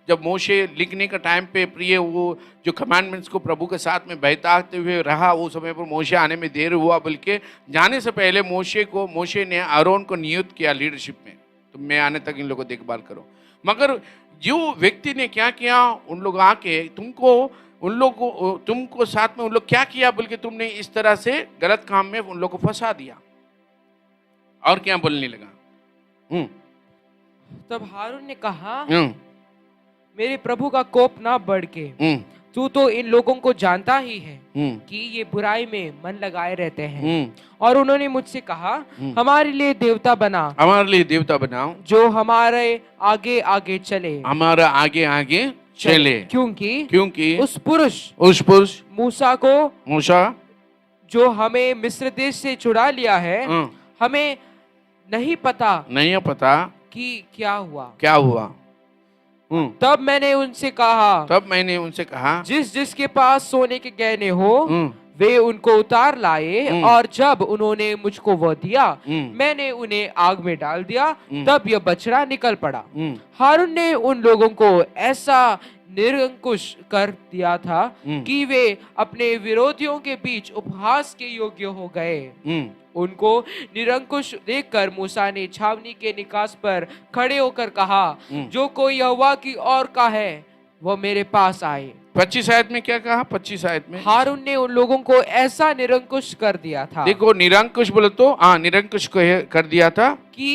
जब मोशे लिखने का टाइम पे प्रिय वो जो कमांडमेंट्स को प्रभु के साथ में बहताते हुए रहा, वो समय पर मोशे आने में देर हुआ, बल्कि जाने से पहले मोशे ने आरोन को नियुक्त किया लीडरशिप में, तो मैं आने तक इन लोगों को देखभाल करो। मगर जो व्यक्ति ने क्या किया, उन लोग आके तुमको साथ में उन लोग क्या किया, बल्कि तुमने इस तरह से गलत काम में उन लोग को फंसा दिया। और क्या बोलने लगा? तब हारून ने कहा, मेरे प्रभु का कोप ना भड़के। तू तो इन लोगों को जानता ही है कि ये बुराई में मन लगाए रहते हैं। और उन्होंने मुझसे कहा, हमारे लिए देवता बनाओ जो हमारे आगे आगे चले, हमारा आगे आगे चले। क्योंकि उस पुरुष मूसा जो हमें मिस्र देश से छुड़ा लिया है, हमें नहीं पता कि क्या हुआ। तब मैंने उनसे कहा, जिसके पास सोने के गहने हो वे उनको उतार लाए, और जब उन्होंने मुझको वह दिया, मैंने उन्हें आग में डाल दिया, तब यह बछड़ा निकल पड़ा। हारून ने उन लोगों को ऐसा निरंकुश कर दिया था कि वे अपने विरोधियों के बीच उपहास के योग्य हो गए। उनको निरंकुश देखकर मूसा ने छावनी के निकास पर खड़े होकर कहा, जो कोई यहोवा की ओर का है वह मेरे पास आए। 25 आयत में क्या कहा? 25 आयत में हारून ने उन लोगों को ऐसा निरंकुश कर दिया था। देखो, निरंकुश बोले तो निरंकुश कर दिया था कि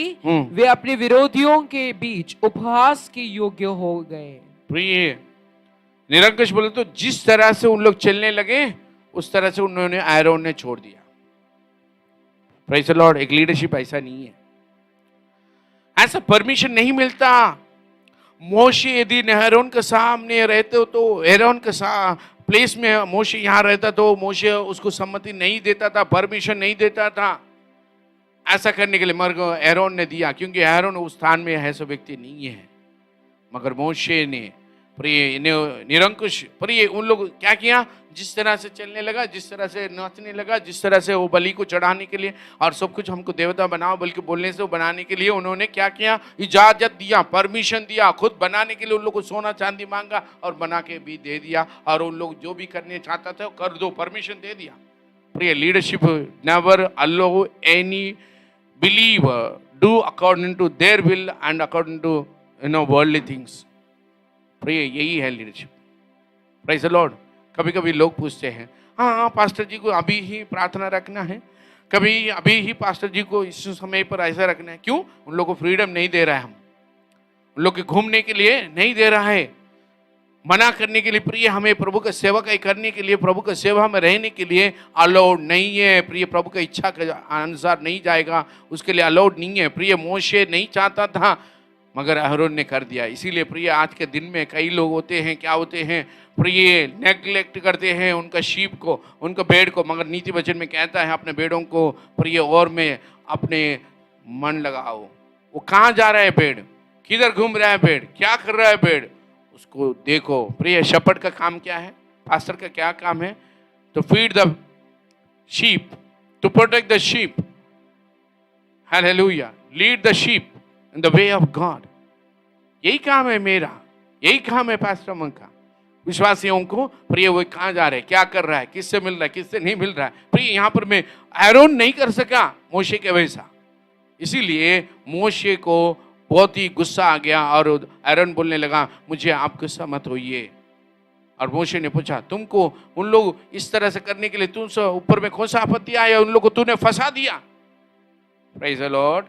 वे अपने विरोधियों के बीच उपहास के योग्य हो गए। प्रिय, निरंकुश बोले तो जिस तरह से उन लोग चलने लगे उस तरह से उन्होंने आयरोन ने छोड़ दिया। Praise the Lord. एक लीडरशिप ऐसा नहीं है, ऐसा परमिशन नहीं मिलता। मोशे यदि एहरोन के सामने रहते हो तो एहरोन के प्लेस में मोशे यहाँ रहता तो मोशे उसको सम्मति नहीं देता था, परमिशन नहीं देता था ऐसा करने के लिए, मगर एहरोन ने दिया, क्योंकि एहरोन उस स्थान में ऐसा व्यक्ति नहीं है। मगर मोशे ने प्रिय निरंकुश प्रिय उन लोग क्या किया, जिस तरह से चलने लगा, जिस तरह से नाचने लगा, जिस तरह से वो बलि को चढ़ाने के लिए और सब कुछ हमको देवता बनाओ बल्कि बोलने से वो बनाने के लिए उन्होंने क्या किया, इजाजत दिया, परमिशन दिया। खुद बनाने के लिए उन लोग को सोना चांदी मांगा और बना के भी दे दिया, और उन लोग जो भी करने चाहता था कर दो, परमिशन दे दिया। प्रिय, leadership never allow any believer do according to their will and according to worldly things. प्रिय, यही है लीडरशिप। Praise the Lord. कभी कभी लोग पूछते हैं, हाँ पास्टर जी को अभी ही प्रार्थना रखना है, कभी अभी ही पास्टर जी को इस समय पर ऐसा रखना है। क्यों? उन लोगों को फ्रीडम नहीं दे रहा है, हम उन लोग के घूमने के लिए नहीं दे रहा है, मना करने के लिए। प्रिय, हमें प्रभु का सेवक करने के लिए, प्रभु का सेवा में रहने के लिए अलाउड नहीं है। प्रिय, प्रभु का इच्छा के अनुसार नहीं जाएगा, उसके लिए अलाउड नहीं है। प्रिय, मोशे नहीं चाहता था मगर अहरोन ने कर दिया। इसीलिए प्रिय, आज के दिन में कई लोग होते हैं, क्या होते हैं प्रिय, नेग्लेक्ट करते हैं उनका शीप को, उनका भेड़ को। मगर नीति वचन में कहता है अपने भेड़ों को प्रिय और में अपने मन लगाओ। वो कहाँ जा रहा है भेड़, किधर घूम रहा है भेड़, क्या कर रहा है भेड़, उसको देखो। प्रिय, शेपर्ड का काम क्या है, पास्टर का क्या काम है? तो feed the sheep, to protect the sheep, hallelujah, lead the sheep in the way of God. यही काम है मेरा, यही काम है पास्टर मन का। विश्वासियों को प्रिय, वो कहाँ जा रहे हैं, क्या कर रहा है, किससे मिल रहा है, किससे नहीं मिल रहा है। प्रिय, यहाँ पर मैं एहरोन नहीं कर सका मोशे के वैसा, इसीलिए मोशे को बहुत ही गुस्सा आ गया और एहरोन बोलने लगा, मुझे आप गुस्सा मत होइए। और मोशे ने पूछा, तुमको उन लोग इस तरह से करने के लिए तुमसे ऊपर में कौन सा आपत्ति आया, उन लोग को तूने फंसा दिया। Praise the Lord.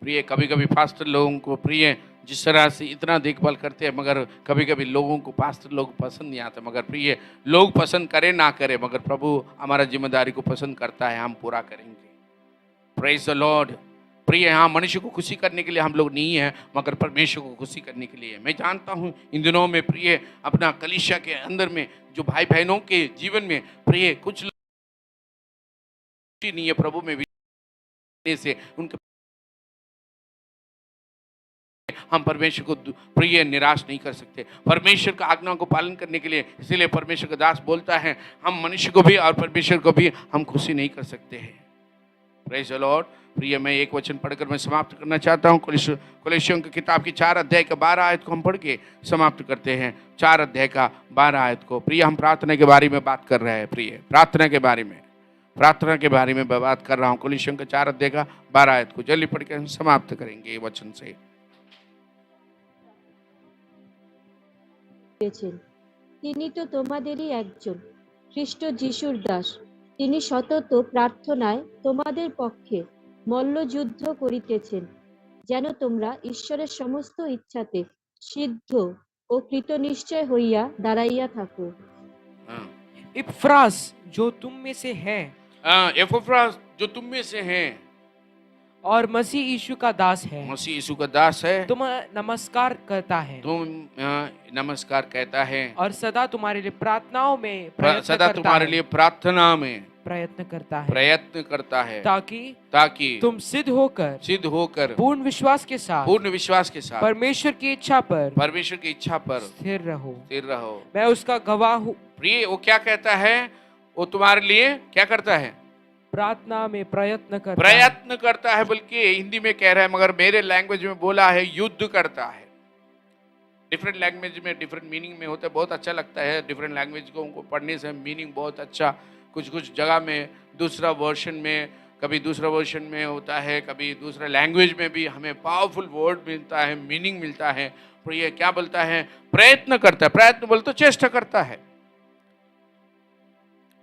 प्रिय, कभी कभी पास्टर लोगों को प्रिय जिस तरह से इतना देखभाल करते हैं, मगर कभी कभी लोगों को पास्टर लोग पसंद नहीं आते। मगर प्रिय, लोग पसंद करें ना करें, मगर प्रभु हमारा जिम्मेदारी को पसंद करता है, हम पूरा करेंगे। Praise the Lord. प्रिय, यहाँ मनुष्य को खुशी करने के लिए हम लोग नहीं है, मगर परमेश्वर को खुशी करने के लिए। मैं जानता हूँ इन दिनों में प्रिय अपना कलीसिया के अंदर में जो भाई बहनों के जीवन में प्रिय कुछ लोग नहीं है प्रभु में से उनके, हम परमेश्वर को प्रिय निराश नहीं कर सकते। परमेश्वर का आज्ञा को पालन करने के लिए, इसीलिए परमेश्वर का दास बोलता है हम मनुष्य को भी और परमेश्वर को भी हम खुशी नहीं कर सकते हैं। Praise the Lord. प्रिय, मैं एक वचन पढ़कर मैं समाप्त करना चाहता हूँ। कुलैसियों की किताब की 4 अध्याय का 12 आयत को हम पढ़ के समाप्त करते हैं। 4 अध्याय का 12 आयत को। प्रिय, हम प्रार्थना के बारे में बात कर रहे हैं। प्रिय, प्रार्थना के बारे में बात कर रहा हूँ। कुलैसियों के 4 अध्याय का 12 आयत को जल्दी पढ़ के हम समाप्त करेंगे ये वचन से। তিনি তো তোমাদেরই একজন, খ্রিস্ট যিশুর দাস। তিনি সতত প্রার্থনায় তোমাদের পক্ষে মল্লযুদ্ধ করিতেছেন, যেন তোমরা ঈশ্বরের সমস্ত ইচ্ছাতে সিদ্ধ ও কৃতনিশ্চয় হইয়া দাঁড়াইয়া থাকো। इपफ्रास जो तुम में से है, एपफ्रास जो तुम में से हैं और मसीह यीशु का दास है, मसीह यीशु का दास है, तुम नमस्कार करता है, तुम नमस्कार कहता है और सदा तुम्हारे लिए प्रार्थनाओं में सदा तुम्हारे लिए प्रार्थना में प्रयत्न करता है, ताकि तुम सिद्ध होकर पूर्ण विश्वास के साथ परमेश्वर की इच्छा पर स्थिर रहो। मैं उसका गवाह हूँ। प्रिय, वो क्या कहता है? वो तुम्हारे लिए क्या करता है? प्रार्थना में प्रयत्न करता है, बल्कि हिंदी में कह रहा है, मगर मेरे लैंग्वेज में बोला है युद्ध करता है। डिफरेंट लैंग्वेज में डिफरेंट मीनिंग में होता है। बहुत अच्छा लगता है डिफरेंट लैंग्वेज को पढ़ने से, मीनिंग बहुत अच्छा। कुछ जगह में दूसरा वर्जन में, कभी दूसरा वर्जन में होता है, कभी दूसरा लैंग्वेज में भी हमें पावरफुल वर्ड मिलता है, मीनिंग मिलता है। पर ये क्या बोलता है? प्रयत्न करता है। प्रयत्न बोलते तो चेष्टा करता है,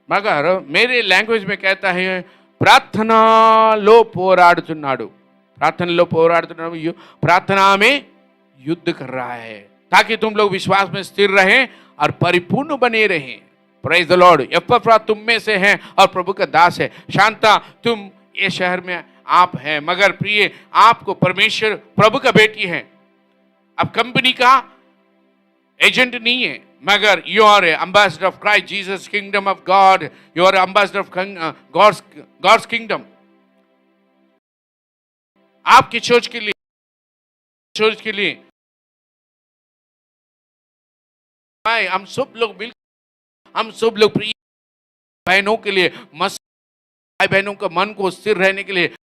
मगर मेरे लैंग्वेज में कहता है प्रार्थनालो पोराडुचुन्नाडु। प्रार्थना में युद्ध कर रहा है, ताकि तुम लोग विश्वास में स्थिर रहें और परिपूर्ण बने रहें। Praise the Lord. एपफ्रास तुम में से है और प्रभु का दास है। शांता, तुम ये शहर में आप हैं, मगर प्रिय आपको परमेश्वर प्रभु का बेटी है। अब कंपनी का एजेंट नहीं है, मगर you are ambassador of Christ Jesus, kingdom of God. You are ambassador of God's kingdom. आपकी चर्च के लिए हम सब लोग प्रिय बहनों के लिए, भाई बहनों का मन को स्थिर रहने के लिए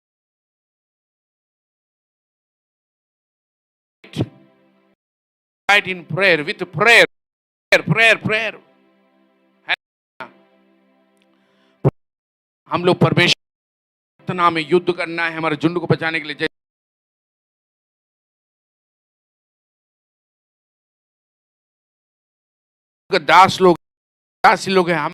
in prayer, with prayer. हम लोग परमेश्वर प्रार्थना में युद्ध करना है हमारे झुंड को बचाने के लिए। दासी लोग हैं हम,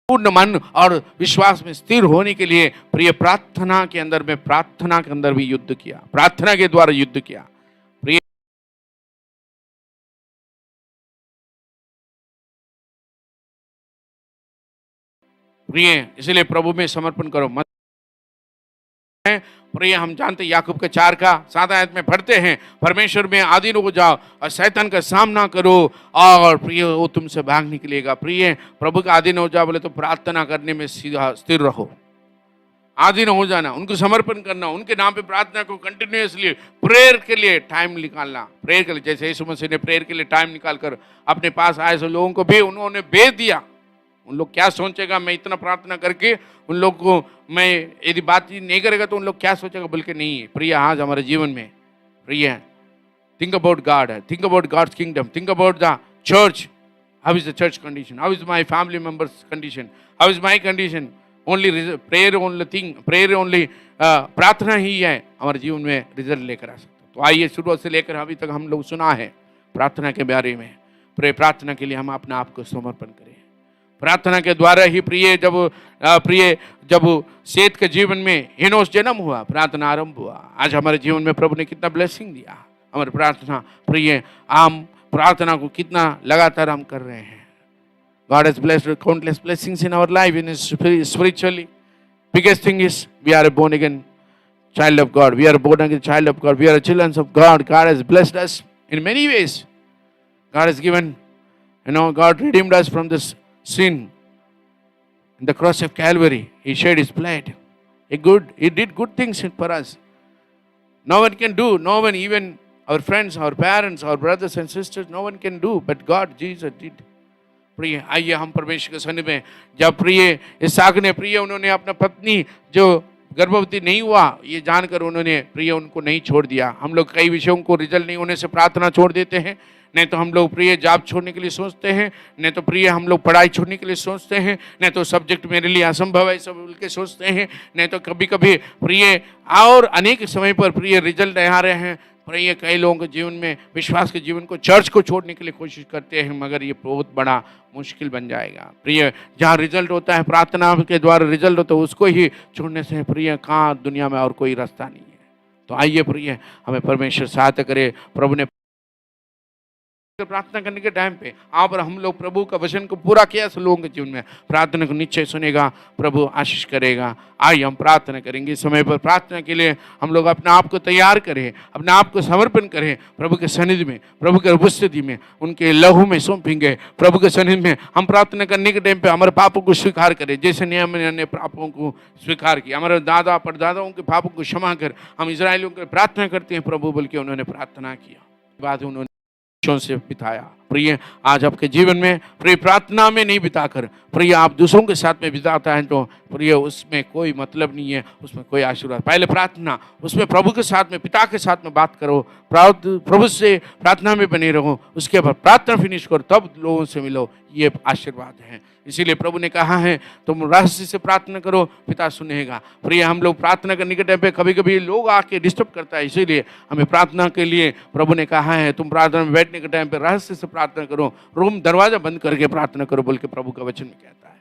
पूर्ण मन और विश्वास में स्थिर होने के लिए प्रिय प्रार्थना के अंदर भी युद्ध किया, प्रार्थना के द्वारा युद्ध किया। प्रिय इसलिए प्रभु में समर्पण करो मत। प्रिय हम जानते याकूब के 4 का 7 आयत में पढ़ते हैं, परमेश्वर में आधीन हो जाओ और शैतान का सामना करो और प्रिय वो तुमसे भाग निकलेगा। प्रिय प्रभु का आधीन हो जाओ बोले तो प्रार्थना करने में स्थिर रहो, आधीन हो जाना, उनको समर्पण करना, उनके नाम पे प्रार्थना को कंटिन्यूअसली प्रेयर के लिए टाइम निकालना। प्रेयर के लिए जैसे यीशु मसीह ने प्रेयर के लिए टाइम निकाल कर अपने पास आए सो लोगों को भी उन्होंने भेज दिया। उन लोग क्या सोचेगा, मैं इतना प्रार्थना करके उन लोग को मैं यदि बात नहीं करेगा तो उन लोग क्या सोचेगा, बल्कि नहीं। प्रिय आज हमारे जीवन में प्रिय think about God, think about God's kingdom, think about the church. How is the church condition, how is my family members condition, how is my condition. Only prayer, only thing prayer, only प्रार्थना ही है हमारे जीवन में result लेकर आ सकता। तो आइए शुरू से लेकर अभी तक हम लोग सुना है प्रार्थना के बारे में। प्रिय प्रार्थना के लिए हम अपने आप को समर्पण करें। प्रार्थना के द्वारा ही प्रिय जब सेठ के जीवन में हेनोस जन्म हुआ, प्रार्थना आरंभ हुआ। आज हमारे जीवन में प्रभु ने कितना ब्लेसिंग दिया। हमारी प्रार्थना प्रिय, हम प्रार्थना को कितना लगातार हम कर रहे हैं। God has blessed with countless blessings in our life, in spiritually. Biggest thing is we are a born again child of God. We are a born again child of God. We are children of God. God has blessed us in many ways. God has given, God redeemed us from this sin. In the cross of Calvary, He shed His blood. He did good things for us. No one can do. No one, even our friends, our parents, our brothers and sisters, no one can do. But God, Jesus did. प्रिय, आइए हम परमेश्वर के सन्निधि में, जब प्रिय इसहाक ने उन्होंने अपना पत्नी जो गर्भवती नहीं हुआ ये जानकर उन्होंने प्रिय उनको नहीं छोड़ दिया। हम लोग कई विषयों को रिजल्ट नहीं होने से प्रार्थना छोड़ देते हैं। नहीं तो हम लोग प्रिय जॉब छोड़ने के लिए सोचते हैं, नहीं तो प्रिय हम लोग पढ़ाई छोड़ने के लिए सोचते हैं, नहीं तो सब्जेक्ट मेरे लिए असंभव है सब बोल के सोचते हैं, नहीं तो कभी कभी प्रिय और अनेक समय पर प्रिय रिजल्ट नहीं आ रहे हैं। प्रिय कई लोगों के जीवन में, विश्वास के जीवन को, चर्च को छोड़ने के लिए कोशिश करते हैं, मगर ये बहुत बड़ा मुश्किल बन जाएगा। प्रिय जहाँ रिजल्ट होता है, प्रार्थना के द्वारा रिजल्ट होता है, उसको ही छोड़ने से प्रिय कहाँ दुनिया में और कोई रास्ता नहीं है। तो आइए प्रिय हमें परमेश्वर सहायता करे। प्रभु ने प्रार्थना करने के टाइम पे आप और हम लोग प्रभु का वचन को पूरा किया लोगों के जीवन में, प्रार्थना को निश्चय सुनेगा, प्रभु आशीष करेगा। आइए हम प्रार्थना करेंगे। समय पर प्रार्थना के लिए हम लोग अपने आप को तैयार करें, अपने आप को समर्पण करें प्रभु के सन्निधि में, प्रभु के उपस्थिति में, उनके लहू में सौंपेंगे। प्रभु के सन्निधि में हम प्रार्थना करने के टाइम पे हमारे पापों को स्वीकार करें, जैसे नियम ने पापों को स्वीकार किया। हमारे दादा परदादाओं के पापों को क्षमा कर हम इजरायलियों की प्रार्थना करते हैं प्रभु, बल्कि उन्होंने प्रार्थना किया, बाद उन्होंने से बिताया। प्रिय आज आपके जीवन में प्रिय प्रार्थना में नहीं बिताकर प्रिय आप दूसरों के साथ में बिताता है, तो प्रिय उसमें कोई मतलब नहीं है, उसमें कोई आशीर्वाद। पहले प्रार्थना, उसमें प्रभु के साथ में, पिता के साथ में बात करो, प्रभु से प्रार्थना में बने रहो, उसके बाद प्रार्थना फिनिश करो, तब लोगों से मिलो, ये आशीर्वाद है। इसीलिए प्रभु ने कहा है तुम रहस्य से प्रार्थना करो, पिता सुनेगा। प्रिय हम लोग प्रार्थना करने के टाइम पे कभी कभी लोग आके डिस्टर्ब करता है, इसीलिए हमें प्रार्थना के लिए प्रभु ने कहा है तुम प्रार्थना में बैठने के टाइम पे रहस्य से प्रार्थना करो, रूम दरवाजा बंद करके प्रार्थना करो, बोल के प्रभु का वचन में कहता है।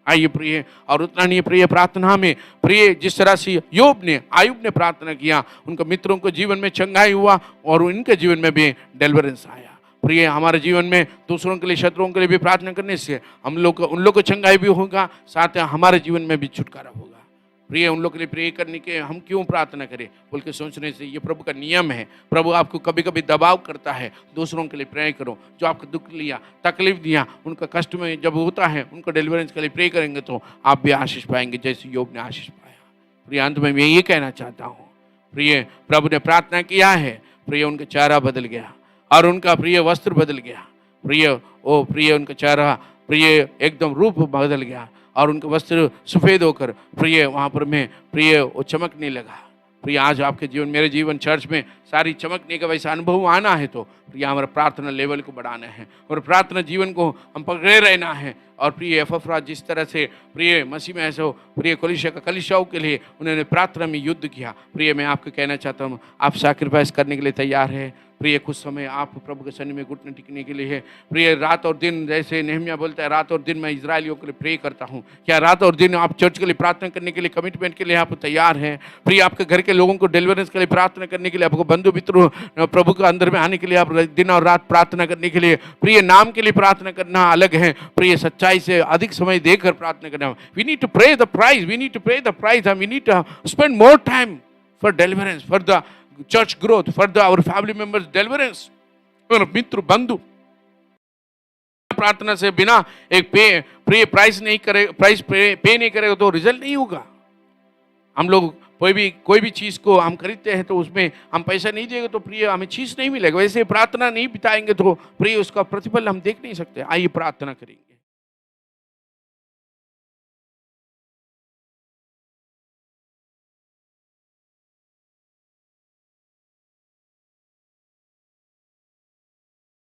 आइए प्रिय, और उतना नहीं प्रिय, प्रार्थना में प्रिय जिस तरह से आयुब ने प्रार्थना किया, उनके मित्रों को जीवन में चंगाई हुआ और उनके जीवन में भी डिलीवरेंस आया। प्रिय हमारे जीवन में दूसरों के लिए, शत्रुओं के लिए भी प्रार्थना करने से हम लोग उन लोग को चंगाई भी होगा, साथ ही हमारे जीवन में भी छुटकारा होगा। प्रिय उन लोग के लिए प्रे करने के हम क्यों प्रार्थना करें बोल के सोचने से, ये प्रभु का नियम है। प्रभु आपको कभी कभी दबाव करता है, दूसरों के लिए प्रे करो। जो आपको दुख लिया, तकलीफ दिया, उनका कष्ट में जब होता है, उनको डिलीवरेंस के लिए प्रे करेंगे तो आप भी आशीष पाएंगे, जैसे योग ने आशीष पाया। प्रिय अंत में मैं ये कहना चाहता हूँ, प्रिय प्रभु ने प्रार्थना किया है, प्रिय उनका चेहरा बदल गया और उनका प्रिय वस्त्र बदल गया। प्रिय उनका चेहरा प्रिय एकदम रूप बदल गया और उनका वस्त्र सफ़ेद होकर प्रिय वहाँ पर में प्रिय वो चमकने लगा। प्रिय आज आपके जीवन, मेरे जीवन, चर्च में सारी चमकने का वैसा अनुभव आना है तो प्रिय हमारा प्रार्थना लेवल को बढ़ाना है और प्रार्थना जीवन को हम पकड़े रहना है। और प्रिय एपफ्रा जिस तरह से प्रिय मसीह में ऐसा प्रिय कलीसियाओं के लिए उन्होंने प्रार्थना में युद्ध किया, प्रिय मैं आपको कहना चाहता हूँ आप सैक्रिफाइस करने के लिए तैयार है। प्रिय कुछ समय आप प्रभु के सन्निधि में घुटने टिकने के लिए है। प्रिय रात और दिन, जैसे नेहमिया बोलता है रात और दिन मैं इजरायलियों के लिए प्रे करता हूँ, क्या रात और दिन आप चर्च के लिए प्रार्थना करने के लिए, कमिटमेंट के लिए आप तैयार हैं? प्रिय आपके घर के लोगों को डिलीवरेंस के लिए प्रार्थना करने के लिए, आपको बंधु मित्रों प्रभु के अंदर में आने के लिए, आप दिन और रात प्रार्थना करने के लिए, प्रिय नाम के लिए प्रार्थना करना अलग है, प्रिय सच्चाई से अधिक समय देकर प्रार्थना करना। We need to pray the praise, we need to pray the praise, we need to spend more time for deliverance, for the church growth, for our family members deliverance, मित्र बंधु। प्रार्थना से बिना एक प्रिय प्राइस पे नहीं करेगा तो रिजल्ट नहीं होगा। हम लोग कोई भी चीज को हम खरीदते हैं तो उसमें हम पैसा नहीं देंगे तो प्रिय हमें चीज नहीं मिलेगा। वैसे प्रार्थना नहीं बिताएंगे तो प्रिय उसका प्रतिफल हम देख नहीं सकते। आइए प्रार्थना करेंगे।